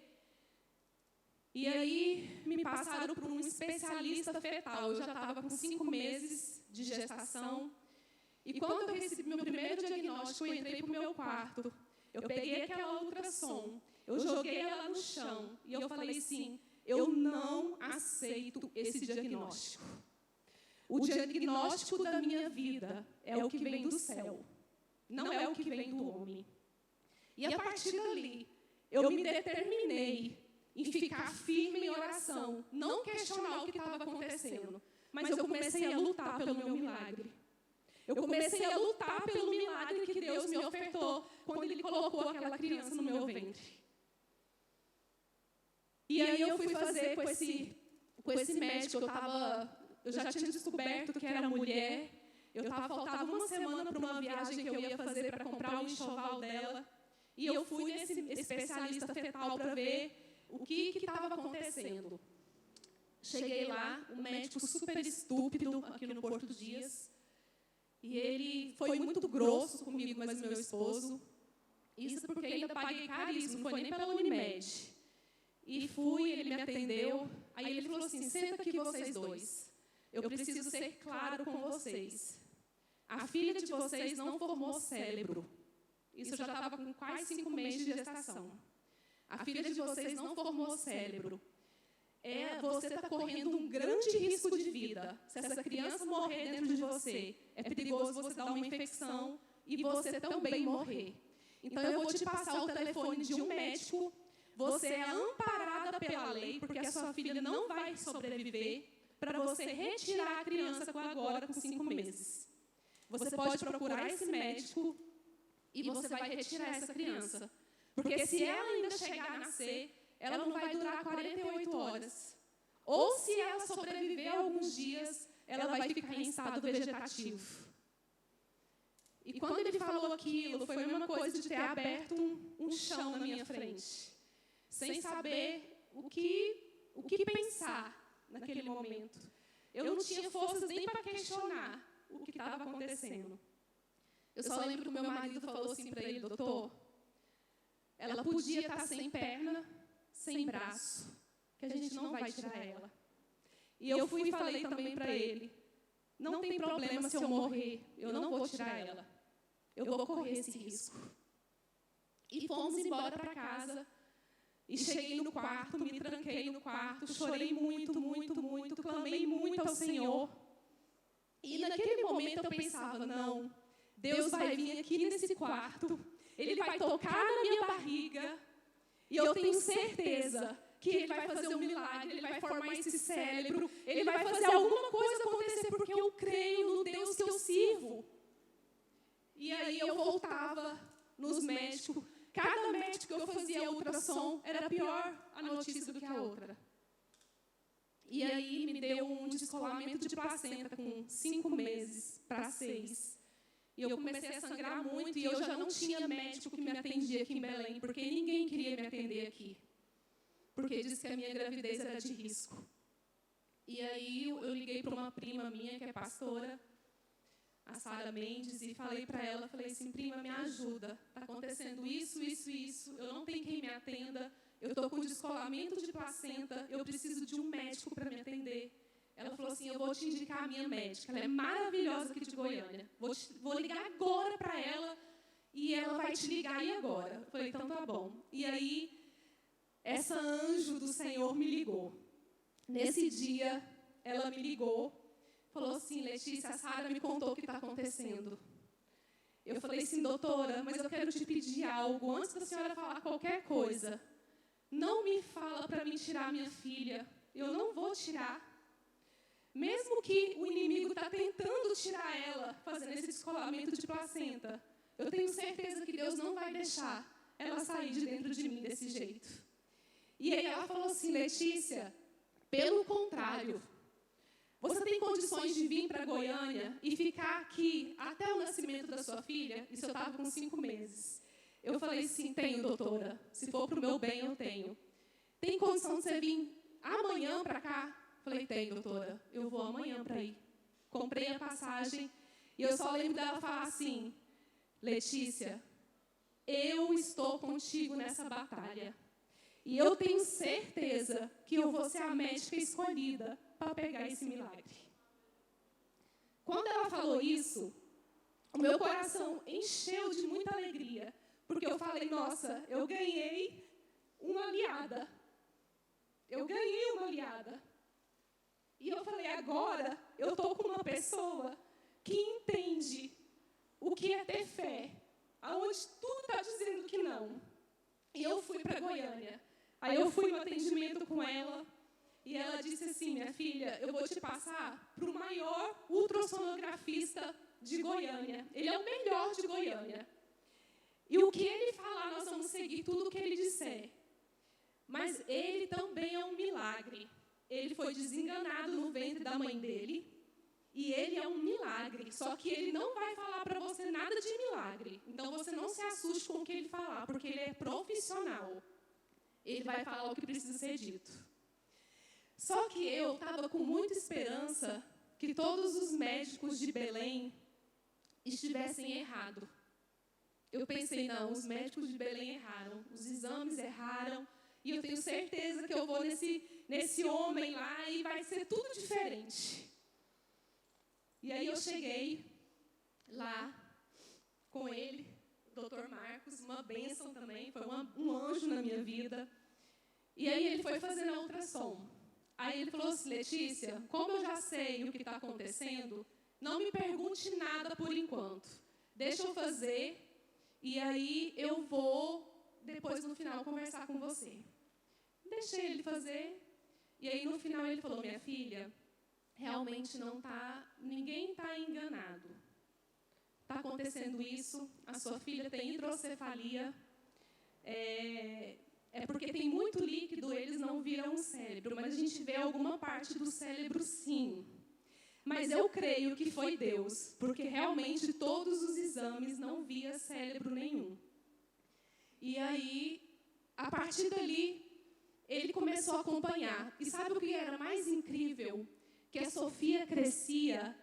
Speaker 2: E aí me passaram para um especialista fetal. Eu já estava com 5 meses de gestação. E quando eu recebi meu primeiro diagnóstico, eu entrei para o meu quarto. Eu peguei aquela ultrassom, eu joguei ela no chão e eu falei assim, eu não aceito esse diagnóstico. O diagnóstico da minha vida é o que vem do céu, não é o que vem do homem. E a partir dali, eu me determinei em ficar firme em oração, não questionar o que estava acontecendo, mas eu comecei a lutar pelo meu milagre. Eu comecei a lutar pelo milagre que Deus me ofertou quando Ele colocou aquela criança no meu ventre. E aí eu fui fazer com esse médico, eu já tinha descoberto que era mulher, faltava uma semana para uma viagem que eu ia fazer para comprar o enxoval dela, e eu fui nesse especialista fetal para ver o que estava acontecendo. Cheguei lá, um médico super estúpido aqui no Porto Dias, e ele foi muito grosso comigo, mas meu esposo. Isso porque ainda paguei caríssimo, não foi nem pela Unimed. E fui, ele me atendeu. Aí ele falou assim, senta aqui vocês dois. Eu preciso ser claro com vocês. A filha de vocês não formou cérebro. Isso eu já estava com quase 5 meses de gestação. A filha de vocês não formou cérebro. Você está correndo um grande risco de vida. Se essa criança morrer dentro de você, é perigoso você dar uma infecção e você também morrer. Então, eu vou te passar o telefone de um médico. Você é amparada pela lei, porque a sua filha não vai sobreviver, para você retirar a criança agora com 5 meses. Você pode procurar esse médico e você vai retirar essa criança. Porque se ela ainda chegar a nascer, ela não vai durar 48 horas. Ou se ela sobreviver alguns dias, ela vai ficar em estado vegetativo. E quando ele falou aquilo, foi uma coisa de ter aberto um chão na minha frente. Sem saber o que pensar naquele momento. Eu não tinha forças nem para questionar o que estava acontecendo. Eu só lembro que o meu marido falou assim para ele, doutor, ela podia estar sem perna, sem braço, que a gente não vai tirar ela. E eu fui e falei também para ele, não tem problema se eu morrer, eu não vou tirar ela. Eu vou correr esse risco. E fomos embora para casa. E cheguei no quarto, me tranquei no quarto, chorei muito, muito, muito, clamei muito ao Senhor. E naquele momento eu pensava, não, Deus vai vir aqui nesse quarto, Ele vai tocar na minha barriga, e eu tenho certeza que Ele vai fazer um milagre, Ele vai formar esse cérebro, Ele vai fazer alguma coisa acontecer, porque eu creio no Deus que eu sirvo. E aí eu voltava nos médicos. Cada médico que eu fazia ultrassom era pior a notícia do que a outra. E aí me deu um descolamento de placenta com 5 meses para 6. E eu comecei a sangrar muito e eu já não tinha médico que me atendia aqui em Belém, porque ninguém queria me atender aqui. Porque disse que a minha gravidez era de risco. E aí eu liguei para uma prima minha, que é pastora, a Sara Mendes, e falei para ela, falei assim, prima, me ajuda, está acontecendo isso, isso, isso, eu não tenho quem me atenda, eu estou com descolamento de placenta, eu preciso de um médico para me atender. Ela falou assim, eu vou te indicar a minha médica, ela é maravilhosa aqui de Goiânia, vou ligar agora para ela e ela vai te ligar aí agora. Eu falei, então tá bom. E aí, essa anjo do Senhor me ligou. Nesse dia, ela me ligou, falou assim, Letícia, a Sara me contou o que está acontecendo. Eu falei assim, doutora, mas eu quero te pedir algo. Antes da senhora falar qualquer coisa, não me fala para mim tirar minha filha. Eu não vou tirar. Mesmo que o inimigo está tentando tirar ela, fazendo esse descolamento de placenta, eu tenho certeza que Deus não vai deixar ela sair de dentro de mim desse jeito. E aí ela falou assim, Letícia, pelo contrário, você tem condições de vir para Goiânia e ficar aqui até o nascimento da sua filha? Isso eu estava com 5 meses. Eu falei, sim, tenho, doutora. Se for para o meu bem, eu tenho. Tem condição de você vir amanhã para cá? Falei, tenho, doutora. Eu vou amanhã para ir. Comprei a passagem e eu só lembro dela falar assim, Letícia, eu estou contigo nessa batalha. E eu tenho certeza que eu vou ser a médica escolhida para pegar esse milagre. Quando ela falou isso, o meu coração encheu de muita alegria, porque eu falei, nossa, eu ganhei uma aliada. Eu ganhei uma aliada. E eu falei, agora eu estou com uma pessoa que entende o que é ter fé, aonde tudo está dizendo que não. E eu fui para Goiânia. Aí eu fui no atendimento com ela, e ela disse assim, minha filha, eu vou te passar para o maior ultrassonografista de Goiânia. Ele é o melhor de Goiânia. E o que ele falar, nós vamos seguir tudo o que ele disser. Mas ele também é um milagre. Ele foi desenganado no ventre da mãe dele, e ele é um milagre. Só que ele não vai falar para você nada de milagre. Então você não se assuste com o que ele falar, porque ele é profissional. Ele vai falar o que precisa ser dito. Só que eu estava com muita esperança que todos os médicos de Belém estivessem errados. Eu pensei, não, os médicos de Belém erraram, os exames erraram, e eu tenho certeza que eu vou nesse homem lá e vai ser tudo diferente. E aí eu cheguei lá com ele, Dr. Marcos, uma bênção também, foi um anjo na minha vida. E aí ele foi fazendo a ultrassom. Aí ele falou assim, Letícia, como eu já sei o que está acontecendo, não me pergunte nada por enquanto. Deixa eu fazer, e aí eu vou, depois no final, conversar com você. Deixei ele fazer, e aí no final ele falou, minha filha, realmente ninguém está enganado. Está acontecendo isso, a sua filha tem hidrocefalia, é porque tem muito líquido, eles não viram o cérebro, mas a gente vê alguma parte do cérebro sim. Mas eu creio que foi Deus, porque realmente todos os exames não via cérebro nenhum. E aí, a partir dali, ele começou a acompanhar. E sabe o que era mais incrível? Que a Sofia crescia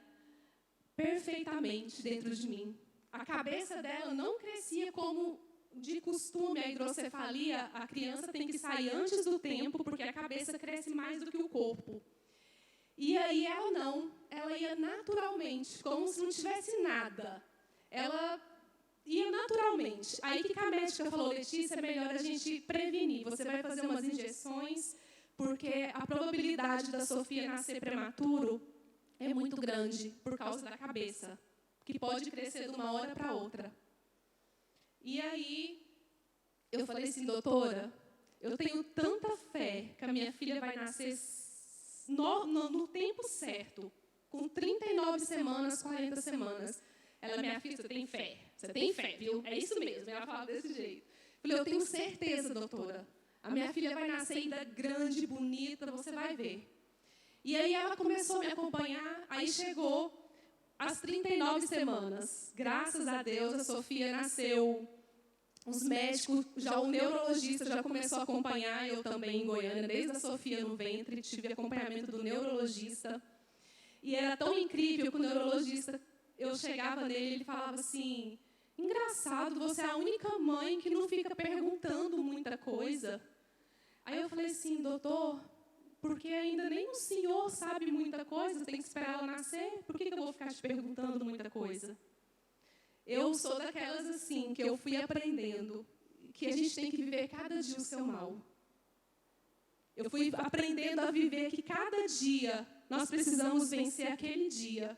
Speaker 2: perfeitamente dentro de mim. A cabeça dela não crescia como de costume, a hidrocefalia, a criança tem que sair antes do tempo, porque a cabeça cresce mais do que o corpo. E aí ela não, ela ia naturalmente, como se não tivesse nada. Ela ia naturalmente. Aí que a médica falou, Letícia, é melhor a gente prevenir. Você vai fazer umas injeções, porque a probabilidade da Sofia nascer prematuro é muito grande por causa da cabeça, que pode crescer de uma hora para outra. E aí, eu falei assim, doutora, eu tenho tanta fé que a minha filha vai nascer no tempo certo, com 39 semanas, 40 semanas. Ela, minha filha, você tem fé, viu? É isso mesmo, ela fala desse jeito. Eu falei, eu tenho certeza, doutora, a minha filha vai nascer ainda grande, bonita, você vai ver. E aí ela começou a me acompanhar, aí chegou às 39 semanas. Graças a Deus, a Sofia nasceu. Os médicos, o neurologista já começou a acompanhar, eu também em Goiânia, desde a Sofia no ventre, tive acompanhamento do neurologista. E era tão incrível que o neurologista, eu chegava nele, ele falava assim, engraçado, você é a única mãe que não fica perguntando muita coisa. Aí eu falei assim, doutor, porque ainda nem o senhor sabe muita coisa, tem que esperar ela nascer, por que eu vou ficar te perguntando muita coisa? Eu sou daquelas assim, que eu fui aprendendo, que a gente tem que viver cada dia o seu mal. Eu fui aprendendo a viver que cada dia nós precisamos vencer aquele dia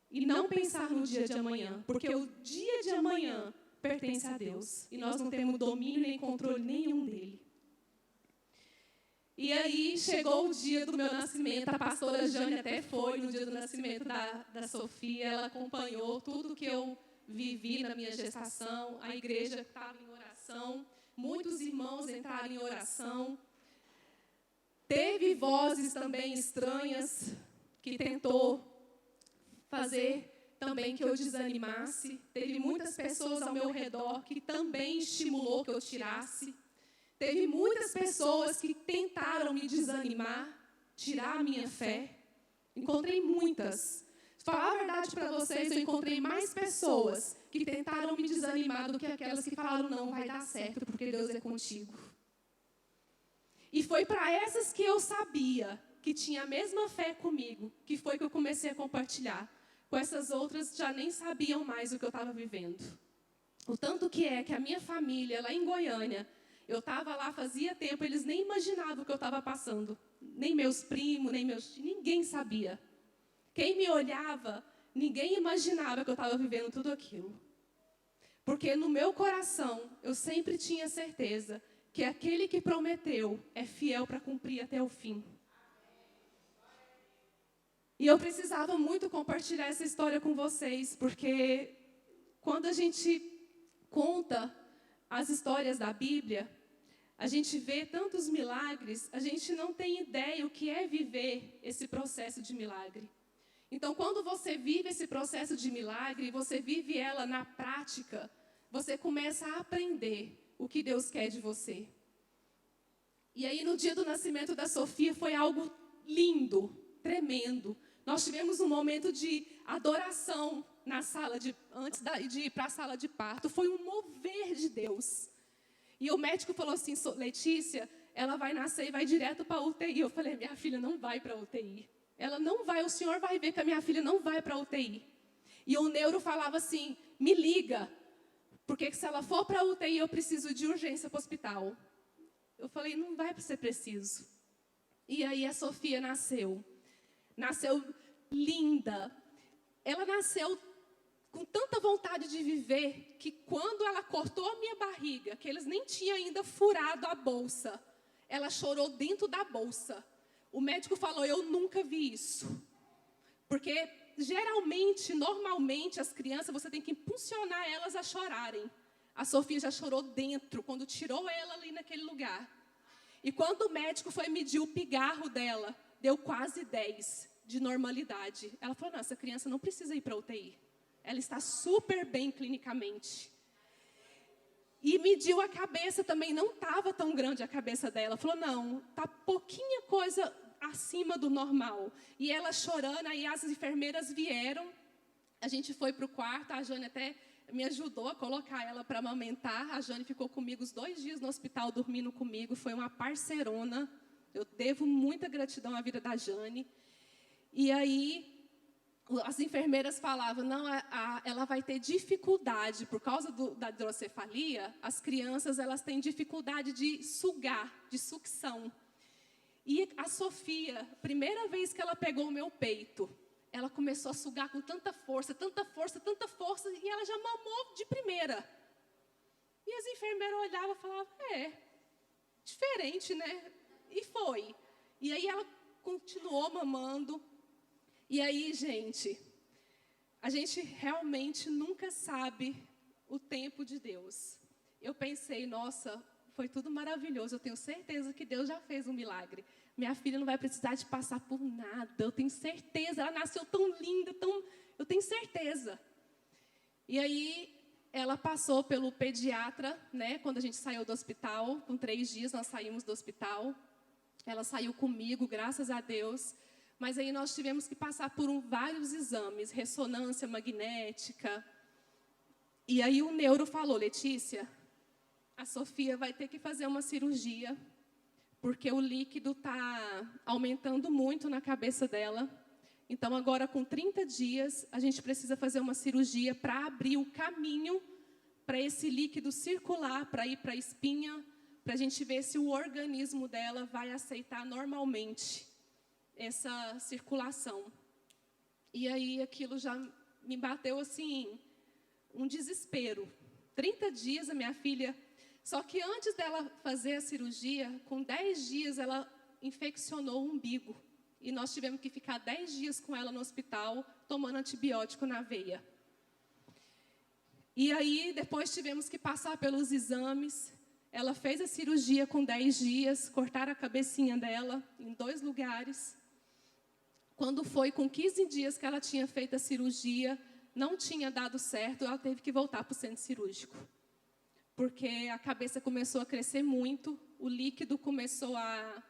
Speaker 2: e não pensar no dia de amanhã, porque o dia de amanhã pertence a Deus e nós não temos domínio nem controle nenhum dele. E aí chegou o dia do meu nascimento, a pastora Jane até foi no dia do nascimento da Sofia, ela acompanhou tudo que eu vivi na minha gestação, a igreja estava em oração, muitos irmãos entraram em oração. Teve vozes também estranhas que tentou fazer também que eu desanimasse. Teve muitas pessoas ao meu redor que também estimulou que eu tirasse. Teve muitas pessoas que tentaram me desanimar, tirar a minha fé. Encontrei muitas. Falar a verdade para vocês, eu encontrei mais pessoas que tentaram me desanimar do que aquelas que falaram, não, vai dar certo, porque Deus é contigo. E foi para essas que eu sabia que tinha a mesma fé comigo, que foi que eu comecei a compartilhar. Com essas outras, já nem sabiam mais o que eu estava vivendo. O tanto que é que a minha família, lá em Goiânia, eu estava lá fazia tempo, eles nem imaginavam o que eu estava passando. Nem meus primos, nem meus tios, ninguém sabia. Quem me olhava, ninguém imaginava que eu estava vivendo tudo aquilo. Porque no meu coração, eu sempre tinha certeza que aquele que prometeu é fiel para cumprir até o fim. E eu precisava muito compartilhar essa história com vocês, porque quando a gente conta as histórias da Bíblia, a gente vê tantos milagres, a gente não tem ideia o que é viver esse processo de milagre. Então, quando você vive esse processo de milagre, você vive ela na prática, você começa a aprender o que Deus quer de você. E aí, no dia do nascimento da Sofia, foi algo lindo, tremendo. Nós tivemos um momento de adoração na sala antes de ir para a sala de parto. Foi um mover de Deus. E o médico falou assim, Letícia, ela vai nascer e vai direto para a UTI. Eu falei, minha filha não vai para a UTI. Ela não vai, o senhor vai ver que a minha filha não vai para a UTI. E o neuro falava assim, me liga, porque se ela for para a UTI, eu preciso de urgência para o hospital. Eu falei, não vai ser preciso. E aí a Sofia nasceu. Nasceu linda. Ela nasceu com tanta vontade de viver, que quando ela cortou a minha barriga, que eles nem tinham ainda furado a bolsa, ela chorou dentro da bolsa. O médico falou, eu nunca vi isso. Porque, geralmente, normalmente, as crianças, você tem que impulsionar elas a chorarem. A Sofia já chorou dentro, quando tirou ela ali naquele lugar. E quando o médico foi medir o pigarro dela, deu quase 10 de normalidade. Ela falou, não, essa criança não precisa ir para a UTI. Ela está super bem clinicamente. E mediu a cabeça também, não estava tão grande a cabeça dela. Falou, não, está pouquinha coisa acima do normal. E ela chorando, aí as enfermeiras vieram. A gente foi para o quarto, a Jane até me ajudou a colocar ela para amamentar. A Jane ficou comigo os 2 dias no hospital, dormindo comigo. Foi uma parceirona. Eu devo muita gratidão à vida da Jane. E aí as enfermeiras falavam, não, ela vai ter dificuldade, por causa da hidrocefalia, as crianças elas têm dificuldade de sugar, de sucção. E a Sofia, primeira vez que ela pegou o meu peito, ela começou a sugar com tanta força, tanta força, tanta força, e ela já mamou de primeira. E as enfermeiras olhavam e falavam, diferente, né? E foi. E aí ela continuou mamando. E aí, gente, a gente realmente nunca sabe o tempo de Deus. Eu pensei, nossa, foi tudo maravilhoso. Eu tenho certeza que Deus já fez um milagre. Minha filha não vai precisar de passar por nada. Eu tenho certeza. Ela nasceu tão linda, eu tenho certeza. E aí, ela passou pelo pediatra, né? Quando a gente saiu do hospital, com 3 dias nós saímos do hospital. Ela saiu comigo, graças a Deus. Mas aí nós tivemos que passar por vários exames, ressonância magnética. E aí o neuro falou, Letícia, a Sofia vai ter que fazer uma cirurgia, porque o líquido está aumentando muito na cabeça dela. Então agora com 30 dias, a gente precisa fazer uma cirurgia para abrir o caminho para esse líquido circular, para ir para a espinha, para a gente ver se o organismo dela vai aceitar normalmente essa circulação. E aí aquilo já me bateu assim, um desespero. 30 dias a minha filha, só que antes dela fazer a cirurgia, com 10 dias ela infeccionou o umbigo. E nós tivemos que ficar 10 dias com ela no hospital, tomando antibiótico na veia. E aí, depois tivemos que passar pelos exames. Ela fez a cirurgia com 10 dias, cortaram a cabecinha dela em 2 lugares. Quando foi com 15 dias que ela tinha feito a cirurgia, não tinha dado certo, ela teve que voltar para o centro cirúrgico. Porque a cabeça começou a crescer muito, o líquido começou a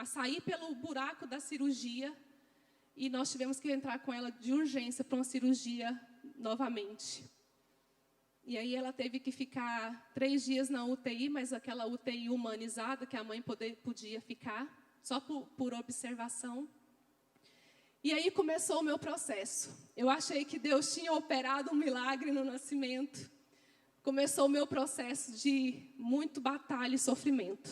Speaker 2: sair pelo buraco da cirurgia, e nós tivemos que entrar com ela de urgência para uma cirurgia novamente. E aí ela teve que ficar 3 dias na UTI, mas aquela UTI humanizada que a mãe podia ficar, só por observação. E aí começou o meu processo. Eu achei que Deus tinha operado um milagre no nascimento. Começou o meu processo de muito batalha e sofrimento.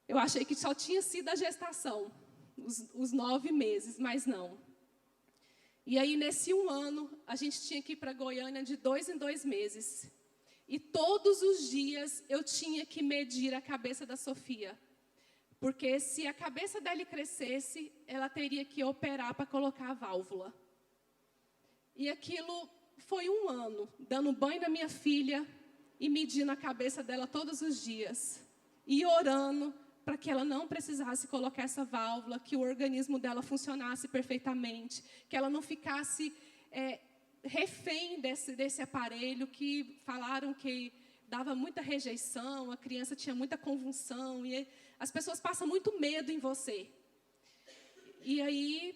Speaker 2: Eu achei que só tinha sido a gestação, os 9 meses, mas não. E aí, nesse 1 ano, a gente tinha que ir para Goiânia de 2 em 2 meses. E todos os dias eu tinha que medir a cabeça da Sofia. Porque se a cabeça dela crescesse, ela teria que operar para colocar a válvula. E aquilo foi 1 ano, dando banho na minha filha e medindo a cabeça dela todos os dias. E orando para que ela não precisasse colocar essa válvula, que o organismo dela funcionasse perfeitamente, que ela não ficasse refém desse aparelho, que falaram que dava muita rejeição, a criança tinha muita convulsão, e as pessoas passam muito medo em você. E aí,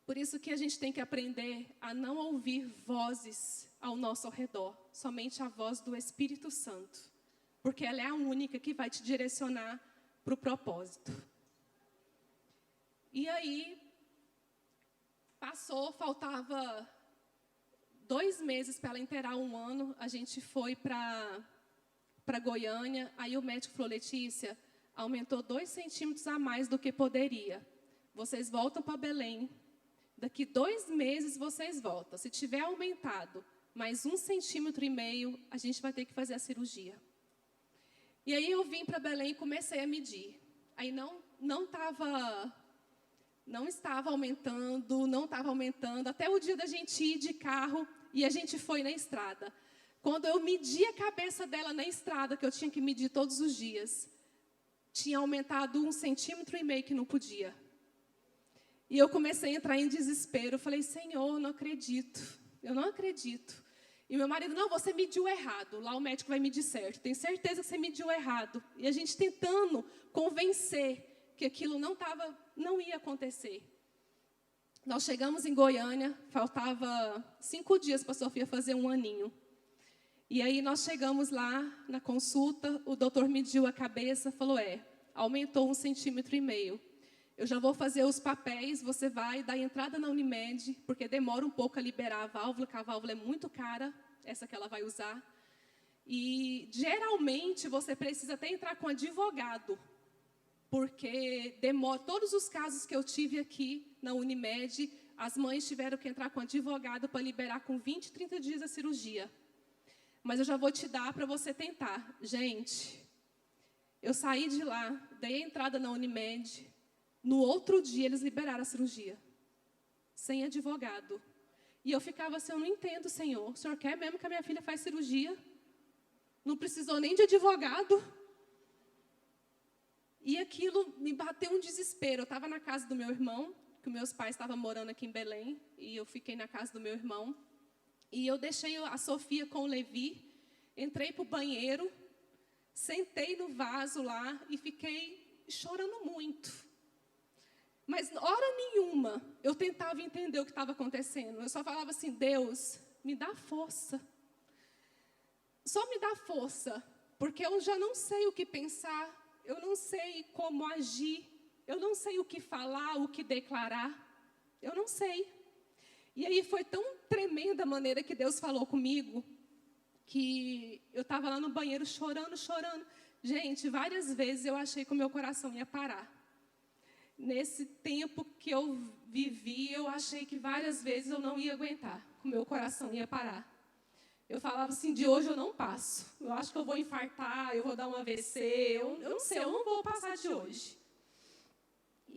Speaker 2: por isso que a gente tem que aprender a não ouvir vozes ao nosso redor, somente a voz do Espírito Santo, porque ela é a única que vai te direcionar para o propósito. E aí, faltava 2 meses para ela inteirar 1 ano, a gente foi para Goiânia, aí o médico falou, Letícia, aumentou 2 centímetros a mais do que poderia. Vocês voltam para Belém, daqui 2 meses vocês voltam. Se tiver aumentado mais 1,5 centímetro, a gente vai ter que fazer a cirurgia. E aí eu vim para Belém e comecei a medir. Aí não estava aumentando, até o dia da gente ir de carro, e a gente foi na estrada. Quando eu medi a cabeça dela na estrada, que eu tinha que medir todos os dias, tinha aumentado 1,5 centímetro que não podia. E eu comecei a entrar em desespero. Eu falei, Senhor, eu não acredito. E meu marido, não, você mediu errado. Lá o médico vai medir certo. Tenho certeza que você mediu errado. E a gente tentando convencer que aquilo não ia acontecer. Nós chegamos em Goiânia, faltava 5 dias para a Sofia fazer 1 aninho. E aí nós chegamos lá na consulta, o doutor mediu a cabeça, falou, aumentou 1,5 centímetro. Eu já vou fazer os papéis, você vai dar entrada na Unimed, porque demora um pouco a liberar a válvula, que a válvula é muito cara, essa que ela vai usar. E, geralmente, você precisa até entrar com advogado, porque demora. Todos os casos que eu tive aqui na Unimed, as mães tiveram que entrar com advogado para liberar com 20, 30 dias a cirurgia. Mas eu já vou te dar para você tentar. Gente, eu saí de lá, dei a entrada na Unimed. No outro dia, eles liberaram a cirurgia, sem advogado. E eu ficava assim, eu não entendo, Senhor. O Senhor quer mesmo que a minha filha faça cirurgia? Não precisou nem de advogado. E aquilo me bateu um desespero. Eu estava na casa do meu irmão, que meus pais estavam morando aqui em Belém, e eu fiquei na casa do meu irmão. E eu deixei a Sofia com o Levi, entrei para o banheiro, sentei no vaso lá e fiquei chorando muito. Mas, hora nenhuma, eu tentava entender o que estava acontecendo. Eu só falava assim, Deus, me dá força. Só me dá força, porque eu já não sei o que pensar, eu não sei como agir, eu não sei o que falar, o que declarar, eu não sei. E aí foi tão tremenda a maneira que Deus falou comigo, que eu estava lá no banheiro chorando. Gente, várias vezes eu achei que o meu coração ia parar. Nesse tempo que eu vivi, eu achei que várias vezes eu não ia aguentar, que o meu coração ia parar. Eu falava assim, de hoje eu não passo. Eu acho que eu vou infartar, eu vou dar um AVC, eu não sei, eu não vou passar de hoje.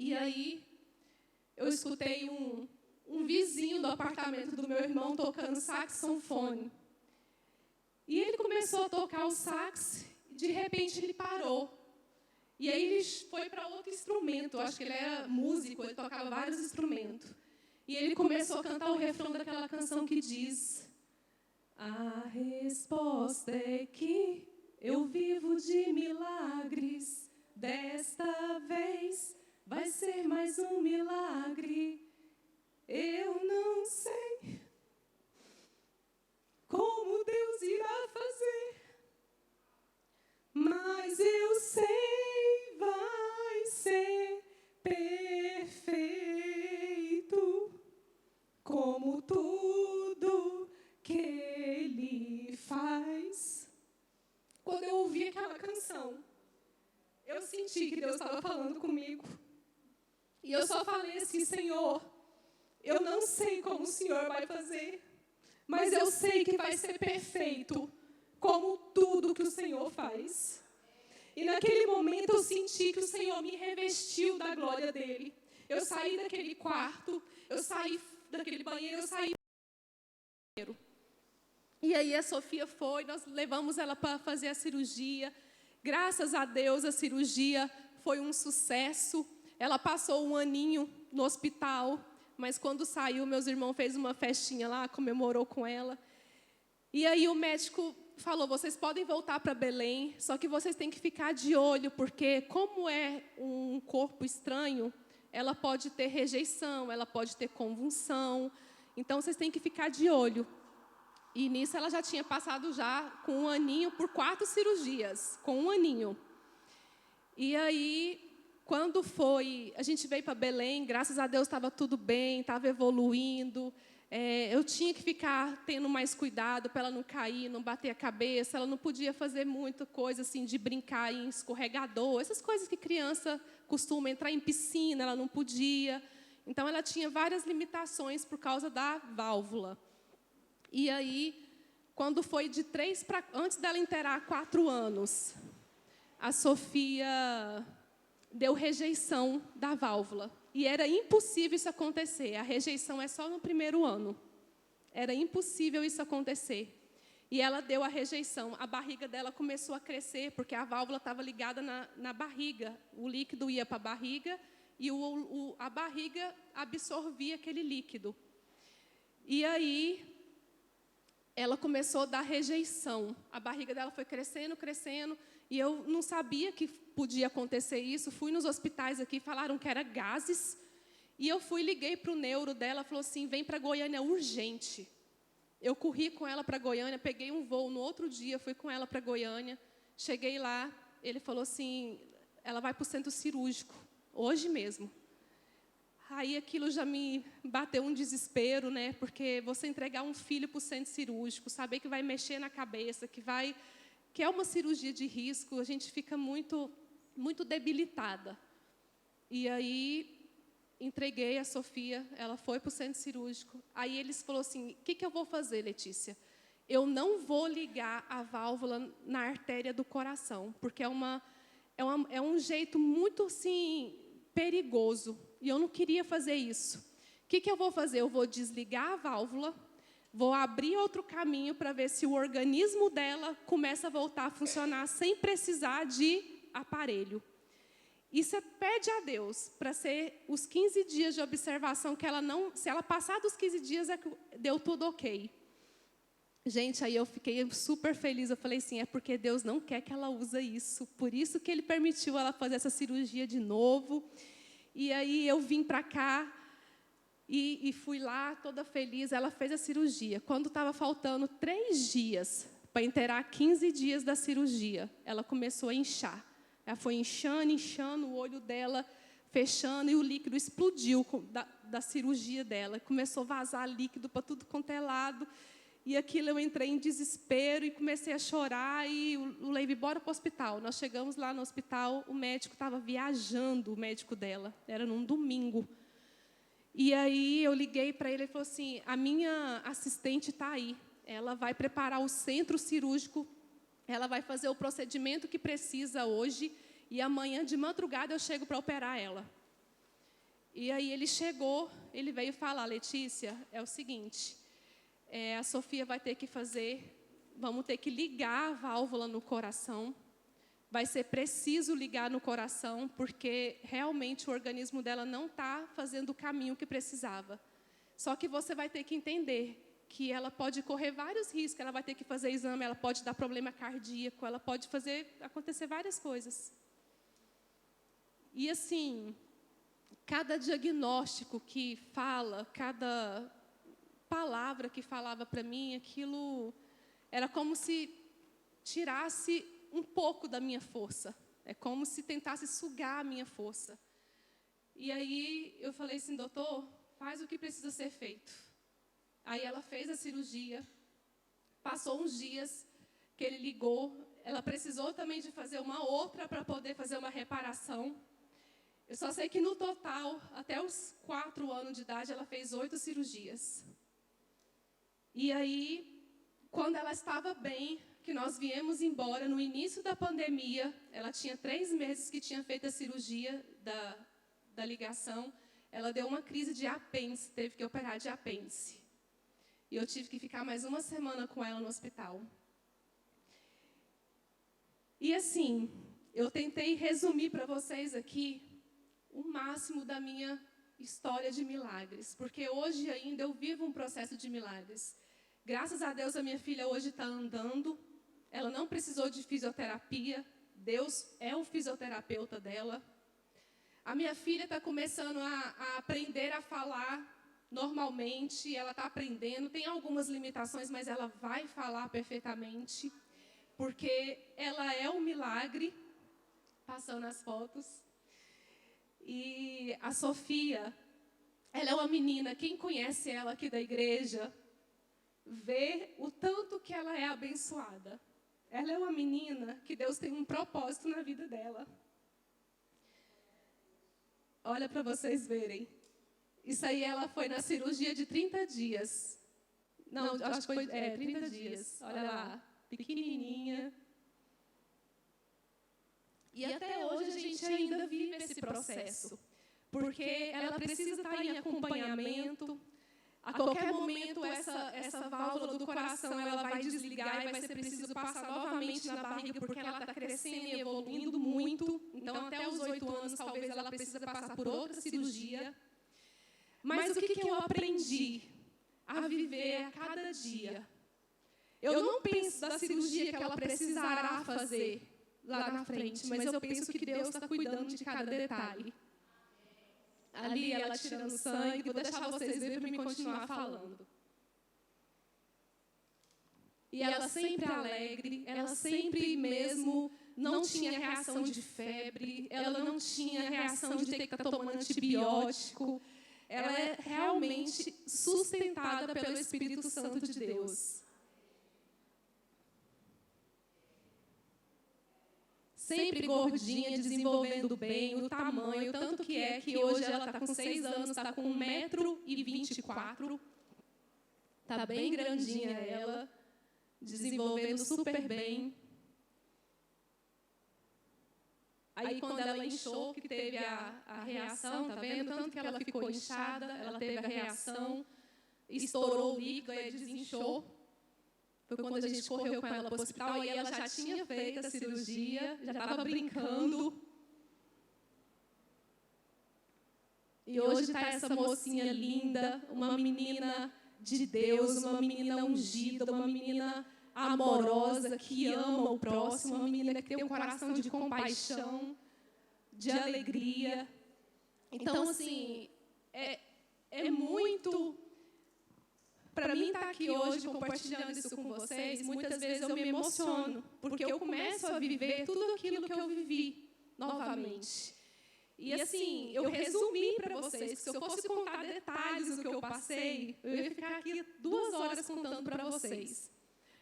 Speaker 2: E aí, eu escutei um vizinho do apartamento do meu irmão tocando saxofone. E ele começou a tocar o sax, e de repente ele parou. E aí ele foi para outro instrumento, acho que ele era músico, ele tocava vários instrumentos. E ele começou a cantar o refrão daquela canção que diz: a resposta é que eu vivo de milagres, desta vez vai ser mais um milagre. Eu não sei como Deus irá fazer, mas eu sei, vai ser perfeito, como tudo que Ele faz. Quando eu ouvi aquela canção, eu senti que Deus estava falando comigo. E eu só falei assim: Senhor, eu não sei como o Senhor vai fazer, mas eu sei que vai ser perfeito, como tudo que o Senhor faz. E naquele momento eu senti que o Senhor me revestiu da glória dEle. Eu saí daquele quarto, eu saí daquele banheiro, eu saí do banheiro. E aí a Sofia foi, nós levamos ela para fazer a cirurgia. Graças a Deus a cirurgia foi um sucesso. Ela passou um aninho no hospital, mas quando saiu, meus irmãos fez uma festinha lá, comemorou com ela. E aí o médico falou: vocês podem voltar para Belém, só que vocês têm que ficar de olho, porque como é um corpo estranho, ela pode ter rejeição, ela pode ter convulsão. Então vocês têm que ficar de olho. E nisso ela já tinha passado já com um aninho por 4 cirurgias, com um aninho. E aí, quando foi, a gente veio para Belém, graças a Deus estava tudo bem, estava evoluindo. Eu tinha que ficar tendo mais cuidado para ela não cair, não bater a cabeça. Ela não podia fazer muita coisa assim de brincar em escorregador, essas coisas que criança costuma entrar em piscina, ela não podia. Então ela tinha várias limitações por causa da válvula. E aí, quando foi de 3 para antes dela inteirar 4 anos, a Sofia deu rejeição da válvula. E era impossível isso acontecer. A rejeição é só no primeiro ano. Era impossível isso acontecer. E ela deu a rejeição. A barriga dela começou a crescer, porque a válvula estava ligada na barriga. O líquido ia para a barriga e a barriga absorvia aquele líquido. E aí, ela começou a dar rejeição. A barriga dela foi crescendo, crescendo. E eu não sabia que podia acontecer isso. Fui nos hospitais aqui, falaram que era gases. E eu liguei para o neuro dela, falou assim: vem para Goiânia urgente. Eu corri com ela para Goiânia, peguei um voo no outro dia, fui com ela para Goiânia. Cheguei lá, ele falou assim: ela vai para o centro cirúrgico, hoje mesmo. Aí aquilo já me bateu um desespero, né? Porque você entregar um filho para o centro cirúrgico, saber que vai mexer na cabeça, que é uma cirurgia de risco, a gente fica muito, muito debilitada. E aí, entreguei a Sofia, ela foi para o centro cirúrgico. Aí eles falaram assim: o que eu vou fazer, Letícia? Eu não vou ligar a válvula na artéria do coração, porque é um jeito muito, assim, perigoso. E eu não queria fazer isso. O que eu vou fazer? Eu vou desligar a válvula, vou abrir outro caminho para ver se o organismo dela começa a voltar a funcionar sem precisar de aparelho. E você pede a Deus para ser os 15 dias de observação, que ela não, se ela passar dos 15 dias, deu tudo ok. Gente, aí eu fiquei super feliz. Eu falei assim: é porque Deus não quer que ela use isso. Por isso que Ele permitiu ela fazer essa cirurgia de novo. E aí eu vim para cá e fui lá toda feliz. Ela fez a cirurgia. Quando estava faltando 3 dias para inteirar 15 dias da cirurgia, ela começou a inchar. Ela foi inchando, o olho dela fechando, e o líquido explodiu da cirurgia dela. Começou a vazar líquido para tudo quanto é lado. E aquilo eu entrei em desespero e comecei a chorar e o levei embora para o hospital. Nós chegamos lá no hospital, o médico estava viajando, o médico dela, era num domingo. E aí eu liguei para ele, ele falou assim: a minha assistente está aí, ela vai preparar o centro cirúrgico, ela vai fazer o procedimento que precisa hoje e amanhã de madrugada eu chego para operar ela. E aí ele chegou, ele veio falar, Letícia, é o seguinte, a Sofia vai ter que vamos ter que ligar a válvula no coração, vai ser preciso ligar no coração, porque realmente o organismo dela não está fazendo o caminho que precisava. Só que você vai ter que entender que ela pode correr vários riscos, ela vai ter que fazer exame, ela pode dar problema cardíaco, ela pode acontecer várias coisas. E assim, cada diagnóstico que fala, cada palavra que falava para mim, aquilo era como se tirasse um pouco da minha força. É como se tentasse sugar a minha força. E aí eu falei assim, doutor, faz o que precisa ser feito. Aí ela fez a cirurgia, passou uns dias que ele ligou, ela precisou também de fazer uma outra para poder fazer uma reparação. Eu só sei que no total, até os 4 anos de idade, ela fez 8 cirurgias. E aí, quando ela estava bem, que nós viemos embora, no início da pandemia, ela tinha 3 meses que tinha feito a cirurgia da ligação, ela deu uma crise de apêndice, teve que operar de apêndice. E eu tive que ficar mais 1 semana com ela no hospital. E assim, eu tentei resumir para vocês aqui o máximo da minha história de milagres, porque hoje ainda eu vivo um processo de milagres. Graças a Deus, a minha filha hoje está andando, ela não precisou de fisioterapia, Deus é o fisioterapeuta dela. A minha filha está começando a aprender a falar normalmente, ela está aprendendo, tem algumas limitações, mas ela vai falar perfeitamente, porque ela é um milagre, passando as fotos. E a Sofia, ela é uma menina, quem conhece ela aqui da igreja, vê o tanto que ela é abençoada. Ela é uma menina que Deus tem um propósito na vida dela. Olha para vocês verem. Isso aí ela foi na cirurgia de 30 dias. Não, acho que foi 30 dias. Olha lá, pequenininha. E até hoje a gente ainda vive esse processo. Porque ela precisa estar em acompanhamento. A qualquer momento, essa válvula do coração ela vai desligar e vai ser preciso passar novamente na barriga, porque ela está crescendo e evoluindo muito. Então, até os 8 anos, talvez ela precise passar por outra cirurgia. Mas o que eu aprendi a viver a cada dia? Eu não penso da cirurgia que ela precisará fazer lá na frente, mas eu penso que Deus está cuidando de cada detalhe. Ali ela tirando sangue, vou deixar vocês verem para mim continuar falando. E ela sempre alegre, ela sempre mesmo não tinha reação de febre, ela não tinha reação de ter que estar tomando antibiótico. Ela é realmente sustentada pelo Espírito Santo de Deus. Sempre gordinha, desenvolvendo bem o tamanho, tanto que hoje ela está com 6 anos, está com 1,24 m. Está bem grandinha ela, desenvolvendo super bem. Aí quando ela inchou, que teve a reação, tá vendo? Tanto que ela ficou inchada, ela teve a reação, estourou o líquido, aí desinchou. Foi quando a gente correu com ela para o hospital e ela já tinha feito a cirurgia, já estava brincando. E hoje está essa mocinha linda, uma menina de Deus, uma menina ungida, uma menina amorosa, que ama o próximo, uma menina que tem um coração de compaixão, de alegria. Então, assim, é muito... Para mim estar aqui hoje compartilhando isso com vocês, muitas vezes eu me emociono, porque eu começo a viver tudo aquilo que eu vivi novamente. E assim, eu resumi para vocês, que se eu fosse contar detalhes do que eu passei, eu ia ficar aqui 2 horas contando para vocês.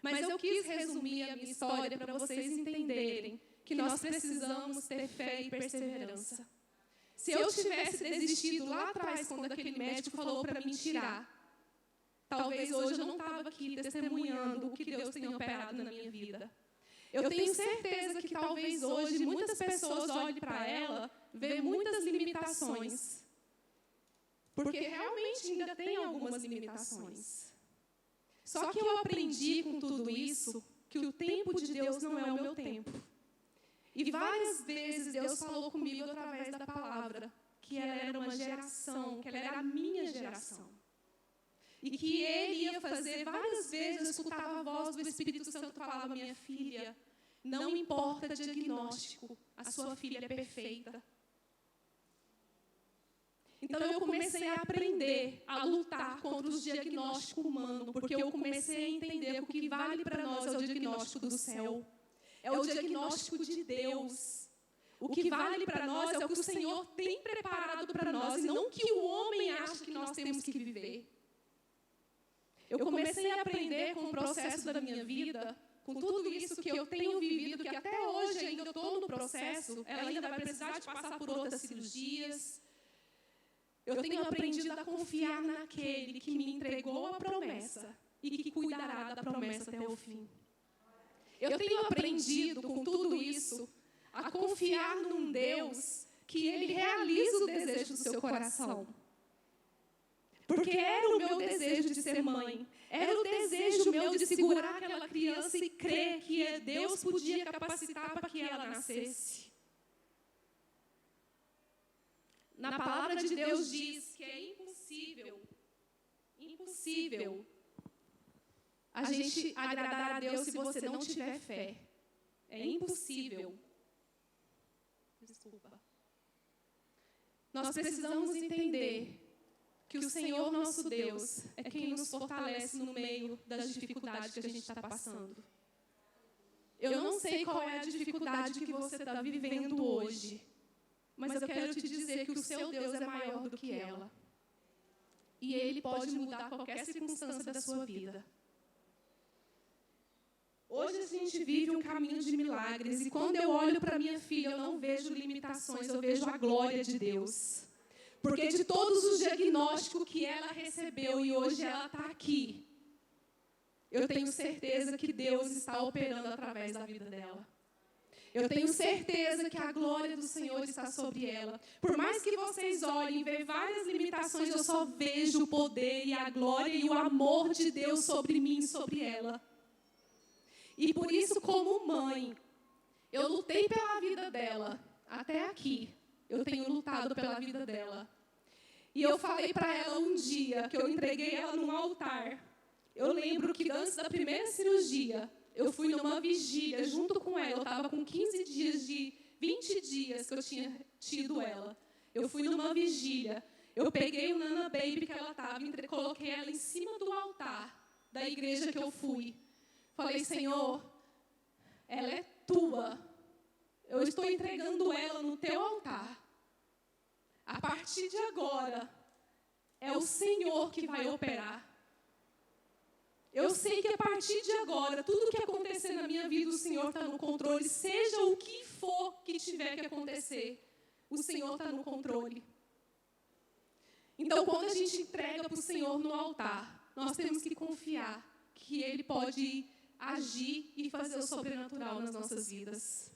Speaker 2: Mas eu quis resumir a minha história para vocês entenderem que nós precisamos ter fé e perseverança. Se eu tivesse desistido lá atrás, quando aquele médico falou para mim tirar, talvez hoje eu não estava aqui testemunhando o que Deus tem operado na minha vida. Eu tenho certeza que talvez hoje muitas pessoas olhem para ela, vejam muitas limitações. porque realmente ainda tem algumas limitações. Só que eu aprendi com tudo isso que o tempo de Deus não é o meu tempo. E várias vezes Deus falou comigo através da palavra que ela era uma geração, que ela era a minha geração. E que Ele ia fazer, várias vezes eu escutava a voz do Espírito Santo falava: minha filha, não importa diagnóstico, a sua filha é perfeita. Então eu comecei a aprender a lutar contra os diagnósticos humanos, porque eu comecei a entender que o que vale para nós é o diagnóstico do céu. É o diagnóstico de Deus. O que vale para nós é o que o Senhor tem preparado para nós, e não o que o homem acha que nós temos que viver. Eu comecei a aprender com o processo da minha vida, com tudo isso que eu tenho vivido, que até hoje ainda eu estou no processo, ela ainda vai precisar de passar por outras cirurgias. Eu tenho aprendido a confiar naquele que me entregou a promessa e que cuidará da promessa até o fim. Eu tenho aprendido com tudo isso a confiar num Deus que Ele realiza o desejo do seu coração. Porque era o meu desejo de ser mãe, era o desejo meu de segurar aquela criança e crer que Deus podia capacitar para que ela nascesse. Na palavra de Deus diz que é impossível a gente agradar a Deus se você não tiver fé. É impossível. Desculpa. Nós precisamos entender que o Senhor nosso Deus é quem nos fortalece no meio das dificuldades que a gente está passando. Eu não sei qual é a dificuldade que você está vivendo hoje, mas eu quero te dizer que o seu Deus é maior do que ela. E Ele pode mudar qualquer circunstância da sua vida. Hoje a gente vive um caminho de milagres, e quando eu olho para minha filha, eu não vejo limitações, eu vejo a glória de Deus. Porque de todos os diagnósticos que ela recebeu e hoje ela está aqui, eu tenho certeza que Deus está operando através da vida dela. Eu tenho certeza que a glória do Senhor está sobre ela. Por mais que vocês olhem e vejam várias limitações, eu só vejo o poder e a glória e o amor de Deus sobre mim e sobre ela. E por isso, como mãe, eu lutei pela vida dela até aqui. Eu tenho lutado pela vida dela. E eu falei para ela um dia que eu entreguei ela num altar. Eu lembro que antes da primeira cirurgia, eu fui numa vigília junto com ela. Eu estava com 15 dias que eu tinha tido ela. Eu fui numa vigília. Eu peguei o Nana Baby que ela estava e coloquei ela em cima do altar da igreja que eu fui. Falei: Senhor, ela é tua. Eu estou entregando ela no teu altar. A partir de agora, é o Senhor que vai operar. Eu sei que a partir de agora, tudo que acontecer na minha vida, o Senhor está no controle. Seja o que for que tiver que acontecer, o Senhor está no controle. Então, quando a gente entrega para o Senhor no altar, nós temos que confiar que Ele pode agir e fazer o sobrenatural nas nossas vidas.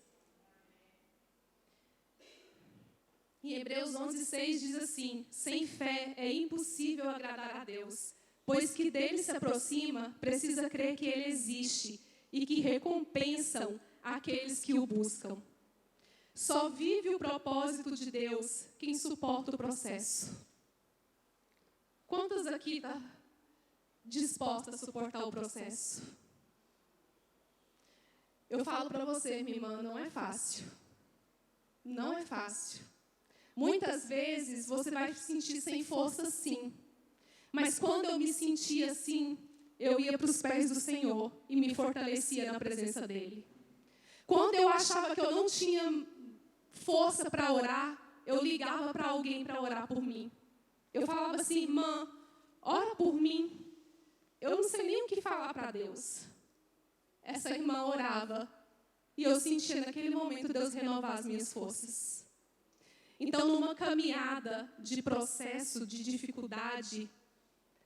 Speaker 2: Em Hebreus 11:6 diz assim: sem fé é impossível agradar a Deus, pois que dele se aproxima precisa crer que ele existe e que recompensam aqueles que o buscam. Só vive o propósito de Deus quem suporta o processo. Quantas aqui estão dispostas a suportar o processo? Eu falo para você, minha irmã, não é fácil. Não é fácil. Muitas vezes você vai se sentir sem força, sim. Mas quando eu me sentia assim, eu ia para os pés do Senhor e me fortalecia na presença dEle. Quando eu achava que eu não tinha força para orar, eu ligava para alguém para orar por mim. Eu falava assim: irmã, ora por mim. Eu não sei nem o que falar para Deus. Essa irmã orava e eu sentia naquele momento Deus renovar as minhas forças. Então, numa caminhada de processo, de dificuldade,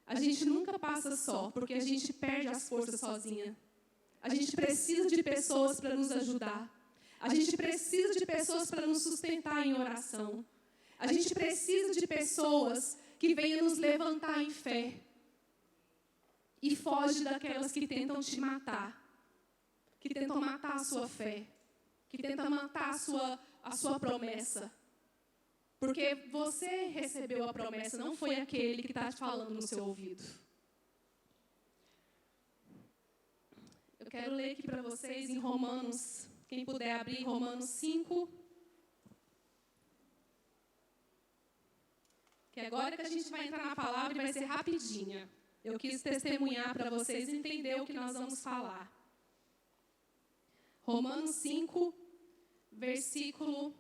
Speaker 2: a gente nunca passa só, porque a gente perde as forças sozinha. A gente precisa de pessoas para nos ajudar. A gente precisa de pessoas para nos sustentar em oração. A gente precisa de pessoas que venha nos levantar em fé. E foge daquelas que tentam te matar, que tentam matar a sua fé, que tentam matar a sua promessa. Porque você recebeu a promessa, não foi aquele que está te falando no seu ouvido. Eu quero ler aqui para vocês em Romanos, quem puder abrir, Romanos 5. Que agora que a gente vai entrar na palavra e vai ser rapidinha. Eu quis testemunhar para vocês entender o que nós vamos falar. Romanos 5, versículo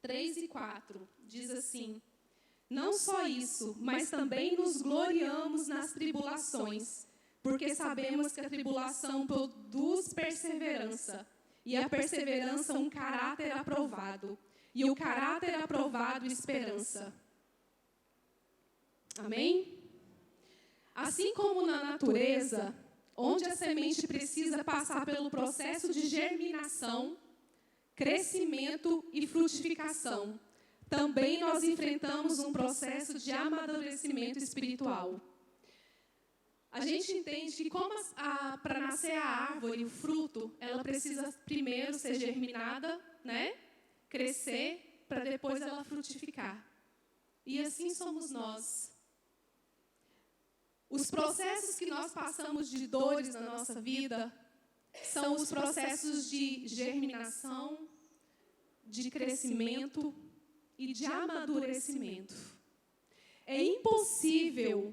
Speaker 2: 3 e 4, diz assim: não só isso, mas também nos gloriamos nas tribulações, porque sabemos que a tribulação produz perseverança, e a perseverança um caráter aprovado, e o caráter aprovado esperança. Amém? Assim como na natureza, onde a semente precisa passar pelo processo de germinação, crescimento e frutificação, também nós enfrentamos um processo de amadurecimento espiritual. A gente entende que como para nascer a árvore, o fruto, ela precisa primeiro ser germinada, né? Crescer, para depois ela frutificar. E assim somos nós. Os processos que nós passamos de dores na nossa vida são os processos de germinação, de crescimento e de amadurecimento. É impossível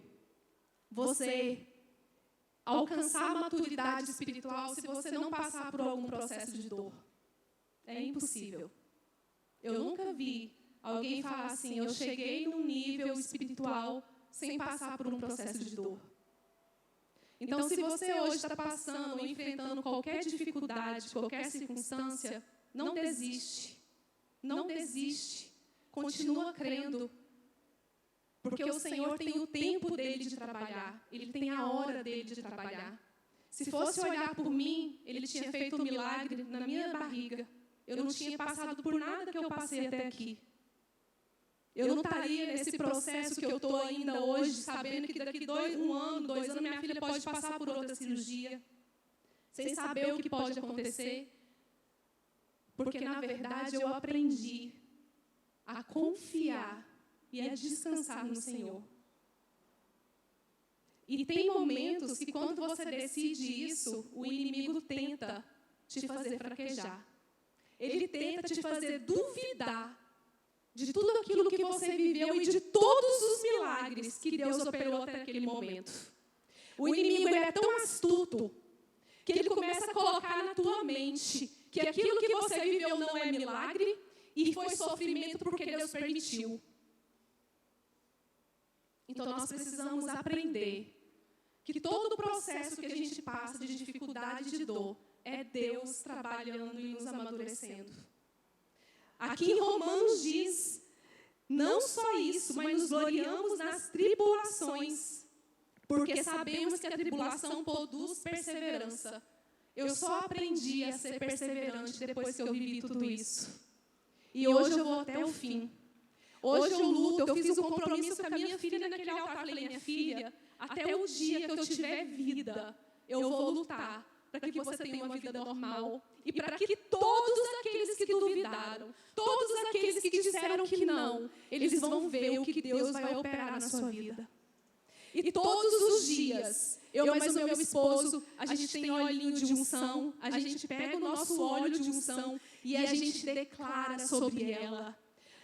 Speaker 2: você alcançar a maturidade espiritual se você não passar por algum processo de dor. É impossível. Eu nunca vi alguém falar assim, eu cheguei num nível espiritual sem passar por um processo de dor. Então, se você hoje está passando ou enfrentando qualquer dificuldade, qualquer circunstância, não desiste. Não desiste. Continua crendo. Porque o Senhor tem o tempo dele de trabalhar. Ele tem a hora dele de trabalhar. Se fosse olhar por mim, ele tinha feito um milagre na minha barriga. Eu não tinha passado por nada que eu passei até aqui. Eu não estaria nesse processo que eu estou ainda hoje, sabendo que daqui 1 ano, 2 anos, minha filha pode passar por outra cirurgia, sem saber o que pode acontecer. Porque, na verdade, eu aprendi a confiar e a descansar no Senhor. E tem momentos que, quando você decide isso, o inimigo tenta te fazer fraquejar. Ele tenta te fazer duvidar de tudo aquilo que você viveu e de todos os milagres que Deus operou até aquele momento. O inimigo ele é tão astuto que ele começa a colocar na tua mente que aquilo que você viveu não é milagre e foi sofrimento porque Deus permitiu. Então nós precisamos aprender que todo o processo que a gente passa de dificuldade e de dor é Deus trabalhando e nos amadurecendo. Aqui em Romanos diz, não só isso, mas nos gloriamos nas tribulações, porque sabemos que a tribulação produz perseverança. Eu só aprendi a ser perseverante depois que eu vivi tudo isso. E hoje eu vou até o fim. Hoje eu luto, eu fiz um compromisso com a minha filha naquele altar. Falei, minha filha, até o dia que eu tiver vida, eu vou lutar para que você tenha uma vida normal. E para que todos aqueles que duvidaram, todos aqueles que disseram que não, eles vão ver o que Deus vai operar na sua vida. E todos os dias, eu mais o meu esposo, a gente tem olhinho de unção, a gente pega o nosso óleo de unção e a gente declara sobre ela.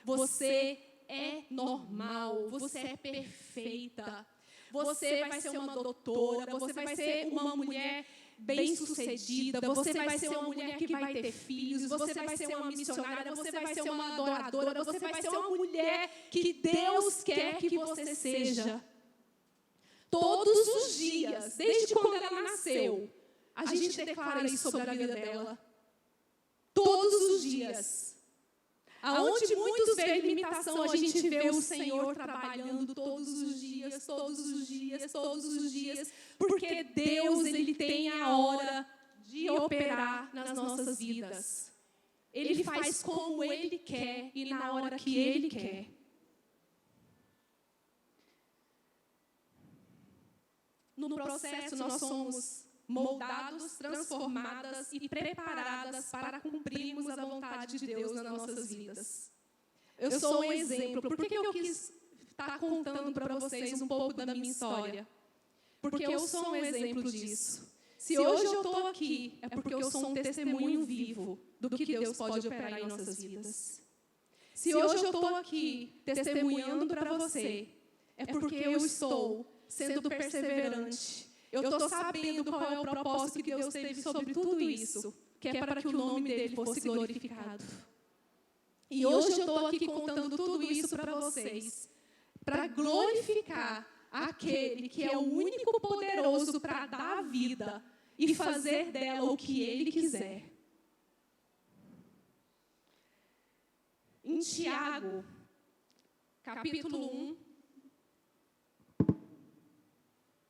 Speaker 2: Você é normal, você é perfeita. Você vai ser uma doutora, você vai ser uma mulher bem-sucedida, você vai ser uma mulher que vai ter filhos, você vai ser uma missionária, você vai ser uma adoradora, você vai ser uma mulher que Deus quer que você seja. Todos os dias, desde quando ela nasceu, a gente declara isso sobre a vida dela. Todos os dias. Aonde muitos veem limitação, a gente vê o Senhor trabalhando todos os dias, todos os dias, todos os dias, porque Deus, Ele tem a hora de operar nas nossas vidas. Ele faz como Ele quer e na hora que Ele quer. no processo nós somos moldados, transformadas e preparadas para cumprirmos a vontade de Deus nas nossas vidas. Eu sou um exemplo. Por que eu quis estar contando para vocês um pouco da minha história? Porque eu sou um exemplo disso. Se hoje eu estou aqui, é porque eu sou um testemunho vivo do que Deus pode operar em nossas vidas. Se hoje eu estou aqui testemunhando para você, é porque eu estou sendo perseverante. Eu estou sabendo qual é o propósito que Deus teve sobre tudo isso, que é para que o nome dele fosse glorificado. E hoje eu estou aqui contando tudo isso para vocês, para glorificar aquele que é o único poderoso para dar a vida e fazer dela o que ele quiser. Em Tiago, capítulo 1,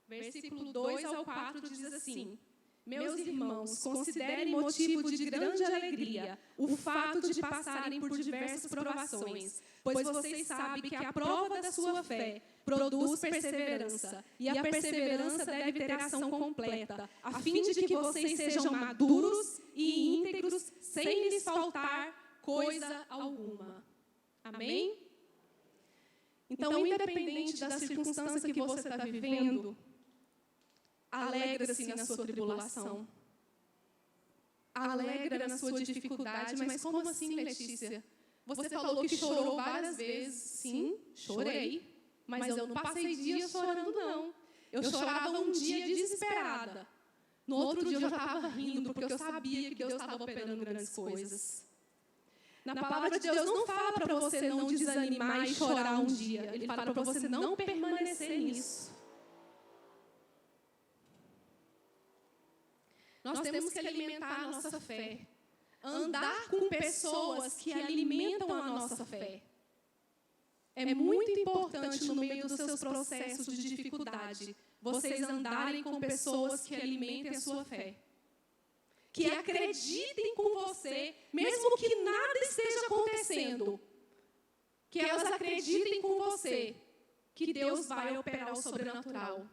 Speaker 2: versículo 2 ao 4, diz assim: Meus irmãos, considerem motivo de grande alegria o fato de passarem por diversas provações, pois vocês sabem que a prova da sua fé produz perseverança, e a perseverança deve ter ação completa, a fim de que vocês sejam maduros e íntegros, sem lhes faltar coisa alguma. Amém? Então, independente da circunstância que você está vivendo, alegra-se na sua tribulação. Alegra na sua dificuldade. Mas como assim, Letícia? Você falou que chorou várias vezes. Sim, chorei. Mas eu não passei dias chorando, não. Eu chorava um dia desesperada. No outro dia eu já estava rindo, porque eu sabia que Deus estava operando grandes coisas. Na palavra de Deus não fala para você não desanimar e chorar um dia. Ele fala para você não permanecer nisso. Nós temos que alimentar a nossa fé. Andar com pessoas que alimentam a nossa fé. É muito importante no meio dos seus processos de dificuldade, vocês andarem com pessoas que alimentem a sua fé. Que acreditem com você, mesmo que nada esteja acontecendo. Que elas acreditem com você, que Deus vai operar o sobrenatural.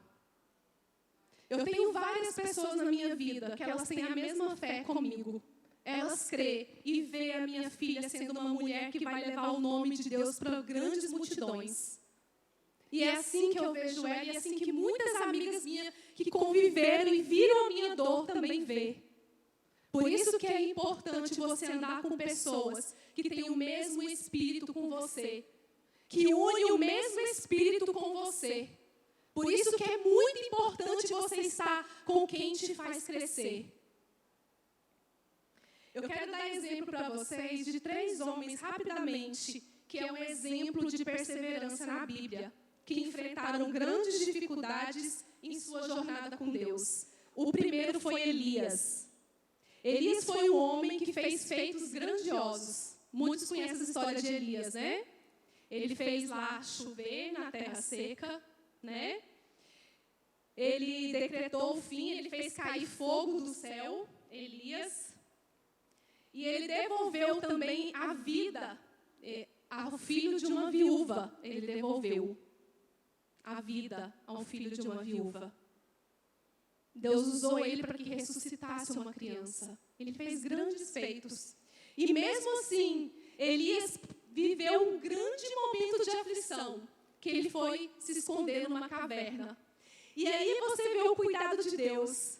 Speaker 2: Eu tenho várias pessoas na minha vida que elas têm a mesma fé comigo. Elas crêem e veem a minha filha sendo uma mulher que vai levar o nome de Deus para grandes multidões. E é assim que eu vejo ela, e é assim que muitas amigas minhas que conviveram e viram a minha dor também vê. Por isso que é importante você andar com pessoas que têm o mesmo espírito com você, que une o mesmo espírito com você. Por isso que é muito importante você estar com quem te faz crescer. Eu quero dar exemplo para vocês de 3 homens, rapidamente, que é um exemplo de perseverança na Bíblia, que enfrentaram grandes dificuldades em sua jornada com Deus. O primeiro foi Elias. Elias foi um homem que fez feitos grandiosos. Muitos conhecem a história de Elias, né? Ele fez lá chover na terra seca, né? Ele decretou o fim, ele fez cair fogo do céu, Elias. E ele devolveu também a vida ao filho de uma viúva. Ele devolveu a vida ao filho de uma viúva. Deus usou ele para que ressuscitasse uma criança. Ele fez grandes feitos. E mesmo assim, Elias viveu um grande momento de aflição, que ele foi se esconder numa caverna. E aí você vê o cuidado de Deus.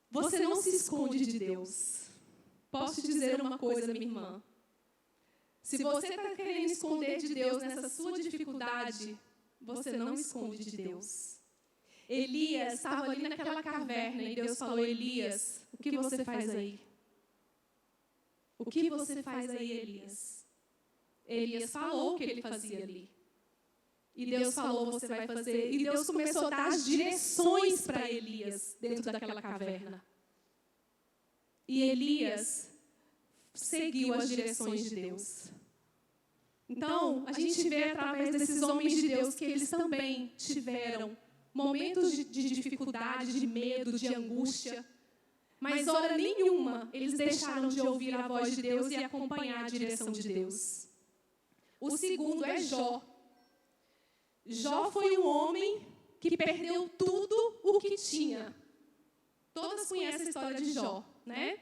Speaker 2: Você não se esconde de Deus. Posso te dizer uma coisa, minha irmã. Se você está querendo esconder de Deus nessa sua dificuldade, você não esconde de Deus. Elias estava ali naquela caverna e Deus falou: Elias, o que você faz aí? O que você faz aí, Elias? Elias falou o que ele fazia ali. E Deus falou: você vai fazer. E Deus começou a dar as direções para Elias dentro daquela caverna. E Elias seguiu as direções de Deus. Então, a gente vê através desses homens de Deus que eles também tiveram momentos de dificuldade, de medo, de angústia. Mas, hora nenhuma, eles deixaram de ouvir a voz de Deus e acompanhar a direção de Deus. O segundo é Jó. Jó foi um homem que perdeu tudo o o que tinha. Todas conhecem a história de Jó, né?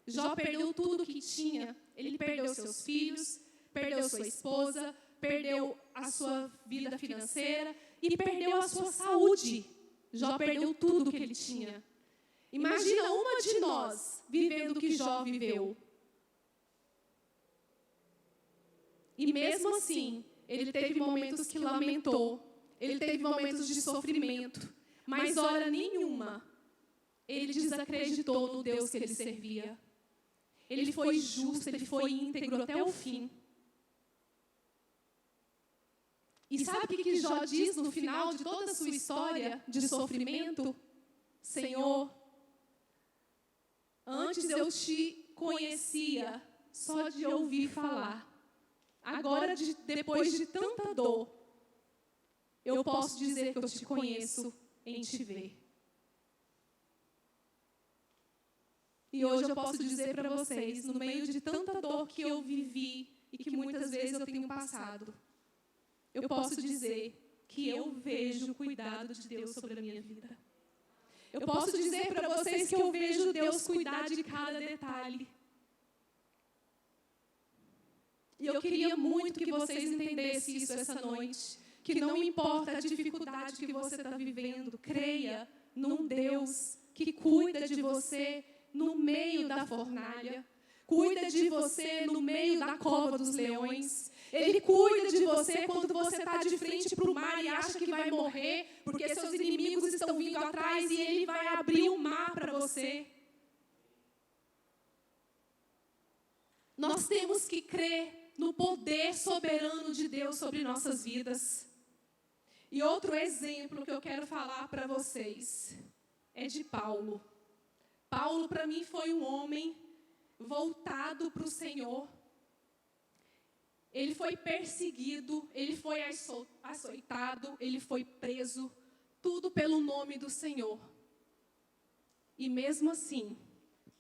Speaker 2: Jó perdeu tudo o que tinha. Ele perdeu seus filhos, perdeu sua esposa, perdeu a sua vida financeira e perdeu a sua saúde. Jó perdeu tudo o que ele tinha. Imagina uma de nós vivendo o que Jó viveu. E mesmo assim, ele teve momentos que lamentou, ele teve momentos de sofrimento, mas hora nenhuma ele desacreditou no Deus que ele servia. Ele foi justo, ele foi íntegro até o fim. E sabe o que Jó diz no final de toda a sua história de sofrimento? Senhor, antes eu te conhecia só de ouvir falar. Agora, depois de tanta dor, eu posso dizer que eu te conheço em te ver. E hoje eu posso dizer para vocês, no meio de tanta dor que eu vivi e que muitas vezes eu tenho passado, eu posso dizer que eu vejo o cuidado de Deus sobre a minha vida. Eu posso dizer para vocês que eu vejo Deus cuidar de cada detalhe. E eu queria muito que vocês entendessem isso essa noite. Que não importa a dificuldade que você está vivendo, creia num Deus que cuida de você no meio da fornalha. Cuida de você no meio da cova dos leões. Ele cuida de você quando você está de frente para o mar e acha que vai morrer, porque seus inimigos estão vindo atrás e ele vai abrir o mar para você. Nós temos que crer no poder soberano de Deus sobre nossas vidas. E outro exemplo que eu quero falar para vocês é de Paulo. Paulo, para mim, foi um homem voltado para o Senhor. Ele foi perseguido, ele foi açoitado, ele foi preso, tudo pelo nome do Senhor. E mesmo assim,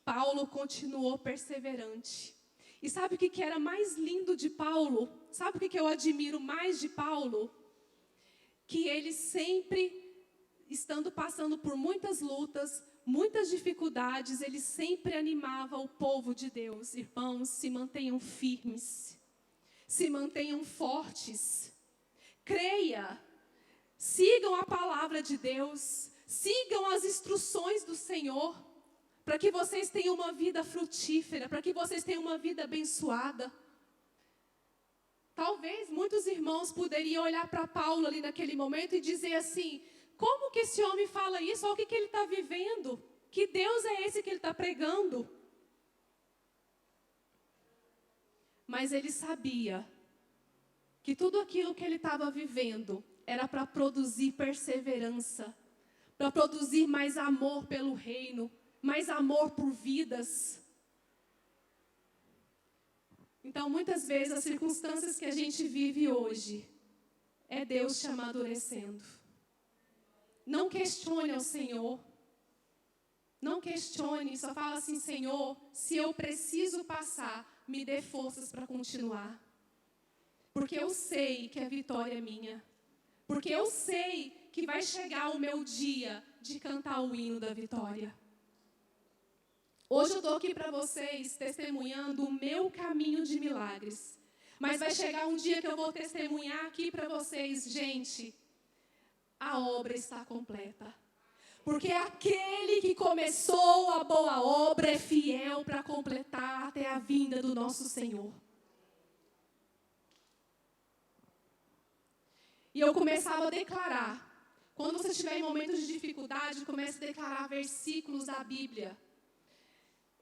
Speaker 2: Paulo continuou perseverante. E sabe o que era mais lindo de Paulo? Sabe o que eu admiro mais de Paulo? Que ele sempre, estando passando por muitas lutas, muitas dificuldades, ele sempre animava o povo de Deus. Irmãos, se mantenham firmes, se mantenham fortes, creia, sigam a palavra de Deus, sigam as instruções do Senhor, para que vocês tenham uma vida frutífera, para que vocês tenham uma vida abençoada. Talvez muitos irmãos poderiam olhar para Paulo ali naquele momento e dizer assim, como que esse homem fala isso? Olha o que ele está vivendo. Que Deus é esse que ele está pregando? Mas ele sabia que tudo aquilo que ele estava vivendo era para produzir perseverança, para produzir mais amor pelo reino, mais amor por vidas. Então, muitas vezes, as circunstâncias que a gente vive hoje, é Deus te amadurecendo. Não questione ao Senhor. Não questione, só fala assim, Senhor, se eu preciso passar, me dê forças para continuar. Porque eu sei que a vitória é minha. Porque eu sei que vai chegar o meu dia de cantar o hino da vitória. Hoje eu estou aqui para vocês testemunhando o meu caminho de milagres. Mas vai chegar um dia que eu vou testemunhar aqui para vocês, gente, a obra está completa. Porque aquele que começou a boa obra é fiel para completar até a vinda do nosso Senhor. E eu começava a declarar. Quando você estiver em momentos de dificuldade, comece a declarar versículos da Bíblia.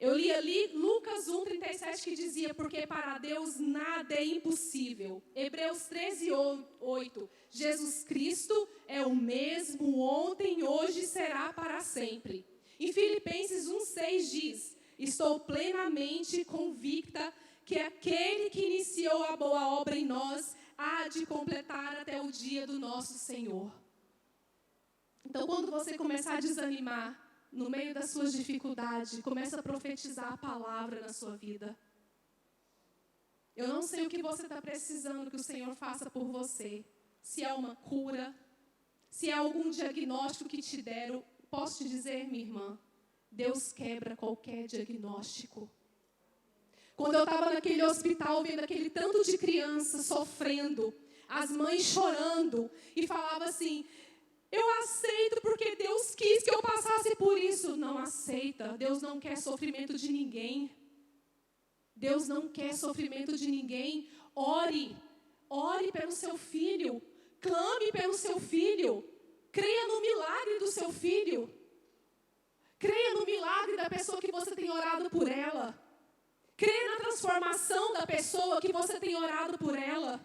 Speaker 2: Eu li ali Lucas 1:37 que dizia, porque para Deus nada é impossível. Hebreus 13:8, Jesus Cristo é o mesmo ontem, hoje e será para sempre. Em Filipenses 1:6 diz, estou plenamente convicta que aquele que iniciou a boa obra em nós há de completar até o dia do nosso Senhor. Então, quando você começar a desanimar, no meio das suas dificuldades, começa a profetizar a palavra na sua vida. Eu não sei o que você está precisando que o Senhor faça por você. Se é uma cura, se é algum diagnóstico que te deram, posso te dizer, minha irmã, Deus quebra qualquer diagnóstico. Quando eu estava naquele hospital, vendo aquele tanto de crianças sofrendo, as mães chorando, e falava assim, eu aceito porque Deus quis que eu passasse por isso. Não aceita, Deus não quer sofrimento de ninguém. Deus não quer sofrimento de ninguém. Ore pelo seu filho, clame pelo seu filho, creia no milagre do seu filho, creia no milagre da pessoa que você tem orado por ela, creia na transformação da pessoa que você tem orado por ela.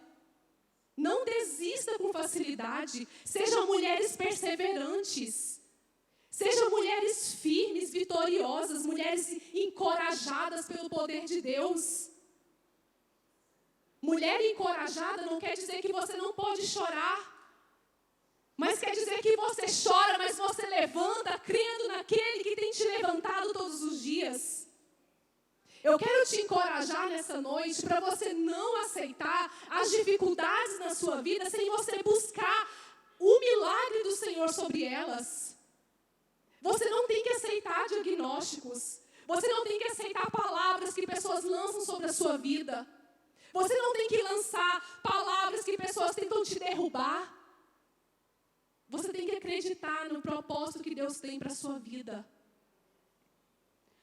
Speaker 2: Não desista com facilidade, sejam mulheres perseverantes, sejam mulheres firmes, vitoriosas, mulheres encorajadas pelo poder de Deus. Mulher encorajada não quer dizer que você não pode chorar, mas quer dizer que você chora, mas você levanta, crendo naquele que tem te levantado todos os dias. Eu quero te encorajar nessa noite para você não aceitar as dificuldades na sua vida sem você buscar o milagre do Senhor sobre elas. Você não tem que aceitar diagnósticos, você não tem que aceitar palavras que pessoas lançam sobre a sua vida. Você não tem que lançar palavras que pessoas tentam te derrubar. Você tem que acreditar no propósito que Deus tem para a sua vida.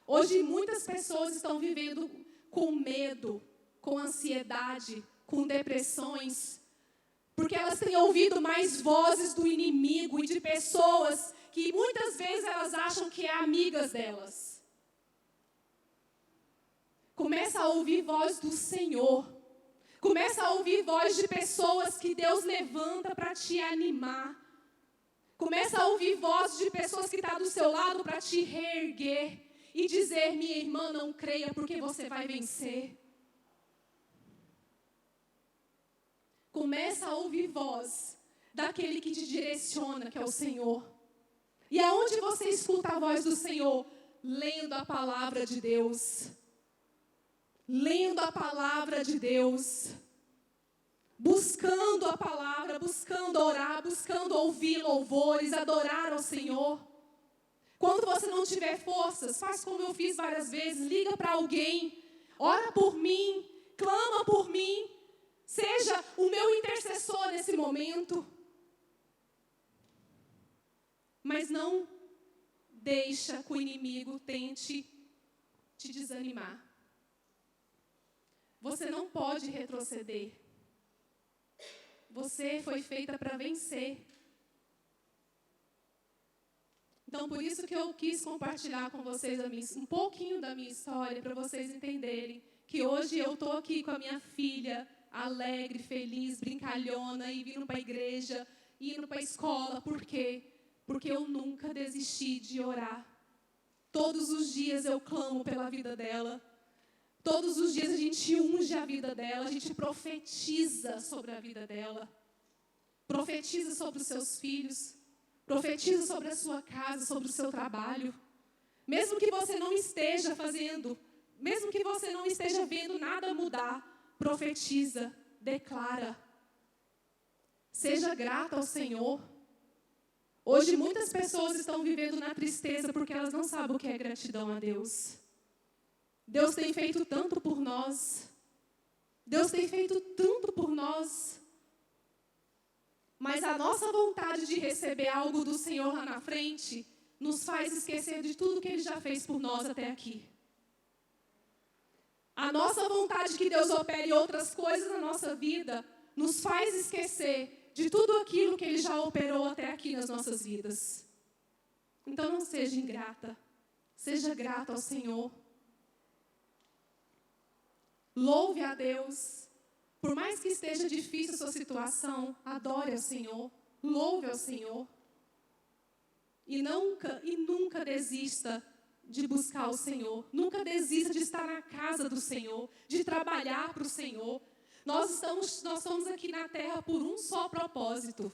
Speaker 2: Hoje muitas pessoas estão vivendo com medo, com ansiedade, com depressões, porque elas têm ouvido mais vozes do inimigo e de pessoas que muitas vezes elas acham que é amigas delas. Começa a ouvir voz do Senhor. Começa a ouvir voz de pessoas que Deus levanta para te animar. Começa a ouvir voz de pessoas que estão do seu lado para te reerguer e dizer, minha irmã, não creia porque você vai vencer. Começa a ouvir voz daquele que te direciona, que é o Senhor. E aonde você escuta a voz do Senhor? Lendo a palavra de Deus. Lendo a palavra de Deus, buscando a palavra, buscando orar, buscando ouvir louvores, adorar ao Senhor. Quando você não tiver forças, faz como eu fiz várias vezes, liga para alguém, ora por mim, clama por mim, seja o meu intercessor nesse momento. Mas não deixa que o inimigo tente te desanimar. Você não pode retroceder. Você foi feita para vencer. Então, por isso que eu quis compartilhar com vocês um pouquinho da minha história, para vocês entenderem que hoje eu estou aqui com a minha filha, alegre, feliz, brincalhona, e vindo para a igreja, indo para a escola. Por quê? Porque eu nunca desisti de orar. Todos os dias eu clamo pela vida dela. Todos os dias a gente unge a vida dela, a gente profetiza sobre a vida dela. Profetiza sobre os seus filhos, profetiza sobre a sua casa, sobre o seu trabalho. Mesmo que você não esteja fazendo, mesmo que você não esteja vendo nada mudar, profetiza, declara. Seja grata ao Senhor. Hoje muitas pessoas estão vivendo na tristeza porque elas não sabem o que é gratidão a Deus. Deus tem feito tanto por nós. Deus tem feito tanto por nós. Mas a nossa vontade de receber algo do Senhor lá na frente nos faz esquecer de tudo que Ele já fez por nós até aqui. A nossa vontade que Deus opere outras coisas na nossa vida nos faz esquecer de tudo aquilo que Ele já operou até aqui nas nossas vidas. Então não seja ingrata. Seja grata ao Senhor. Louve a Deus. Por mais que esteja difícil a sua situação, adore ao Senhor. Louve ao Senhor. E nunca desista de buscar o Senhor. Nunca desista de estar na casa do Senhor, de trabalhar para o Senhor. Nós estamos aqui na terra por um só propósito.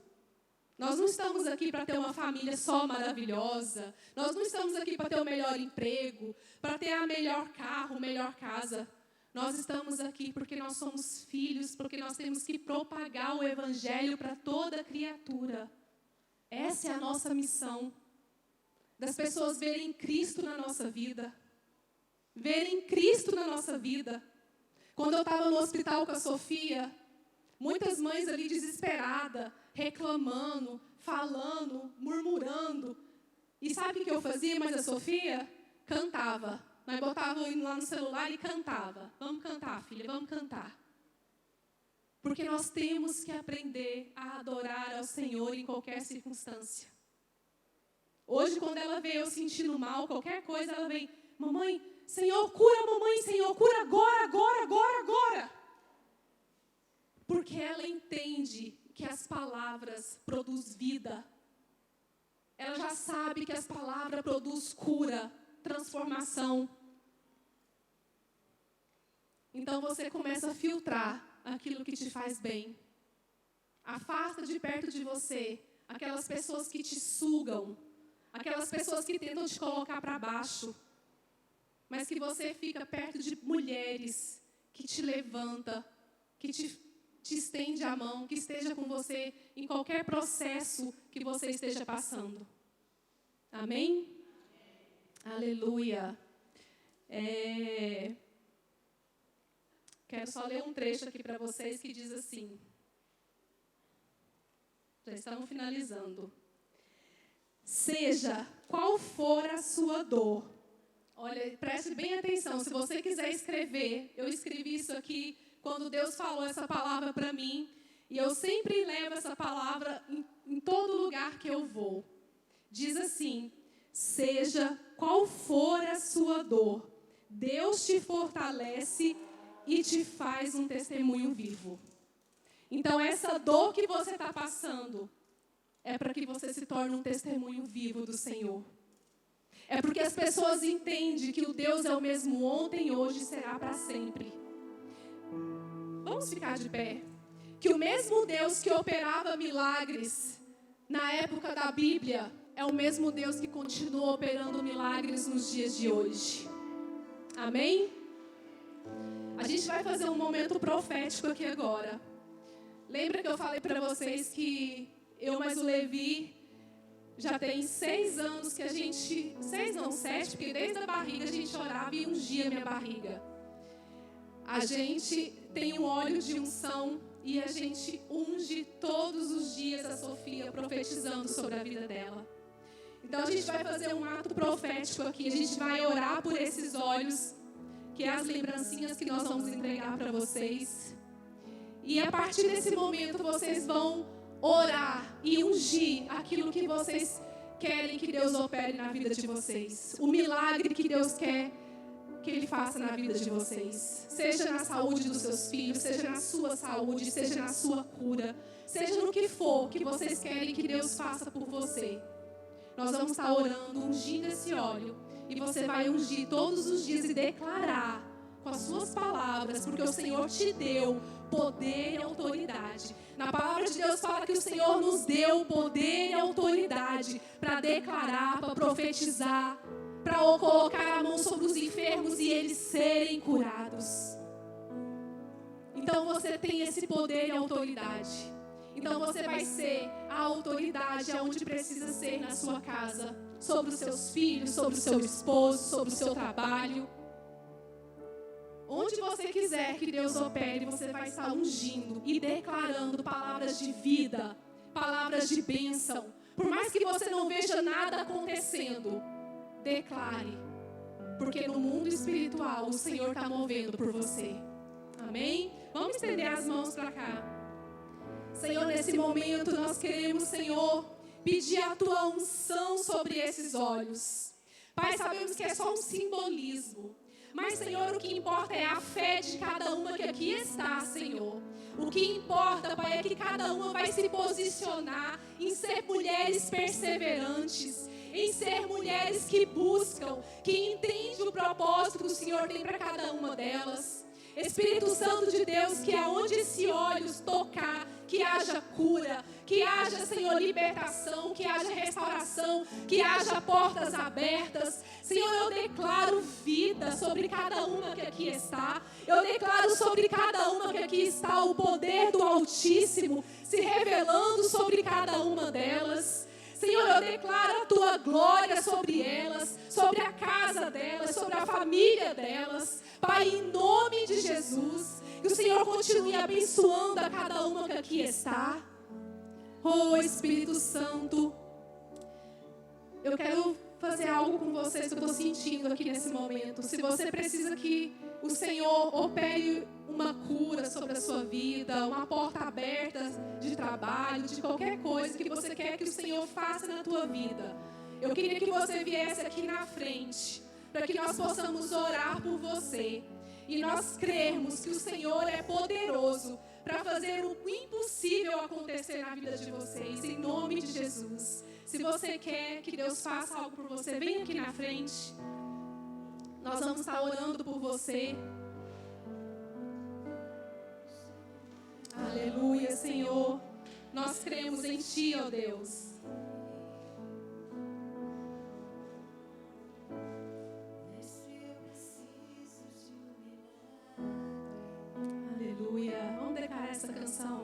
Speaker 2: Nós não estamos aqui para ter uma família só maravilhosa. Nós não estamos aqui para ter o melhor emprego, para ter a melhor carro, melhor casa. Nós estamos aqui porque nós somos filhos, porque nós temos que propagar o Evangelho para toda criatura. Essa é a nossa missão. das pessoas verem Cristo na nossa vida. Verem Cristo na nossa vida. Quando eu estava no hospital com a Sofia, muitas mães ali desesperadas, reclamando, falando, murmurando. E sabe o que eu fazia, mas a Sofia cantava. Nós botávamos lá no celular e cantava. Vamos cantar, filha, vamos cantar. Porque nós temos que aprender a adorar ao Senhor em qualquer circunstância. Hoje, quando ela vê eu sentindo mal, qualquer coisa, ela vem, mamãe, Senhor, cura a mamãe, Senhor, cura agora, agora, agora, agora. Porque ela entende que as palavras produzem vida. Ela já sabe que as palavras produzem cura, transformação. Então você começa a filtrar aquilo que te faz bem. Afasta de perto de você aquelas pessoas que te sugam, aquelas pessoas que tentam te colocar para baixo, mas que você fica perto de mulheres que te levanta, que te estende a mão, que esteja com você em qualquer processo que você esteja passando. Amém? Aleluia. Quero só ler um trecho aqui para vocês que diz assim. Já estamos finalizando. Seja qual for a sua dor. Olha, preste bem atenção. Se você quiser escrever, eu escrevi isso aqui quando Deus falou essa palavra para mim. E eu sempre levo essa palavra em todo lugar que eu vou. Diz assim, seja qual for a sua dor, Deus te fortalece e te faz um testemunho vivo. Então, essa dor que você está passando é para que você se torne um testemunho vivo do Senhor. É porque as pessoas entendem que o Deus é o mesmo ontem, hoje e será para sempre. Vamos ficar de pé. Que o mesmo Deus que operava milagres na época da Bíblia é o mesmo Deus que continua operando milagres nos dias de hoje. Amém? A gente vai fazer um momento profético aqui agora. Lembra que eu falei para vocês que eu mais o Levi já tem 6 anos que a gente... 6 não, 7, porque desde a barriga a gente orava e ungia minha barriga. A gente tem um óleo de unção e a gente unge todos os dias a Sofia, profetizando sobre a vida dela. Então a gente vai fazer um ato profético aqui. A gente vai orar por esses olhos, que é as lembrancinhas que nós vamos entregar para vocês. E a partir desse momento vocês vão orar e ungir aquilo que vocês querem que Deus opere na vida de vocês. O milagre que Deus quer que Ele faça na vida de vocês. Seja na saúde dos seus filhos, seja na sua saúde, seja na sua cura, seja no que for que vocês querem que Deus faça por você. Nós vamos estar orando, ungindo esse óleo. E você vai ungir todos os dias e declarar com as suas palavras, porque o Senhor te deu poder e autoridade. Na palavra de Deus fala que o Senhor nos deu poder e autoridade para declarar, para profetizar, para colocar a mão sobre os enfermos e eles serem curados. Então você tem esse poder e autoridade. Então você vai ser a autoridade aonde precisa ser na sua casa, sobre os seus filhos, sobre o seu esposo, sobre o seu trabalho. Onde você quiser que Deus opere, você vai estar ungindo e declarando palavras de vida, palavras de bênção. Por mais que você não veja nada acontecendo, declare. Porque no mundo espiritual o Senhor está movendo por você. Amém? Vamos estender as mãos para cá. Senhor, nesse momento nós queremos, Senhor, pedir a Tua unção sobre esses olhos. Pai, sabemos que é só um simbolismo. Mas, Senhor, o que importa é a fé de cada uma que aqui está, Senhor. O que importa, Pai, é que cada uma vai se posicionar em ser mulheres perseverantes, em ser mulheres que buscam, que entendem o propósito que o Senhor tem para cada uma delas. Espírito Santo de Deus, que aonde esse olho tocar, que haja cura, que haja, Senhor, libertação, que haja restauração, que haja portas abertas. Senhor, eu declaro vida sobre cada uma que aqui está. Eu declaro sobre cada uma que aqui está o poder do Altíssimo se revelando sobre cada uma delas. Senhor, eu declaro a Tua tua glória sobre elas, sobre a casa delas, sobre a família delas. Pai, em nome de Jesus, que o Senhor continue abençoando a cada uma que aqui está. Oh, Espírito Santo, eu quero fazer algo com vocês que eu estou sentindo aqui nesse momento. Se você precisa que o Senhor opere uma cura sobre a sua vida, uma porta aberta de trabalho, de qualquer coisa que você quer que o Senhor faça na tua vida, eu queria que você viesse aqui na frente, para que nós possamos orar por você. E nós cremos que o Senhor é poderoso para fazer o impossível acontecer na vida de vocês, em nome de Jesus. Se você quer que Deus faça algo por você, vem aqui na frente. Nós vamos estar orando por você. Aleluia, Senhor. Nós cremos em Ti, ó Deus. Aleluia. Vamos declarar essa canção.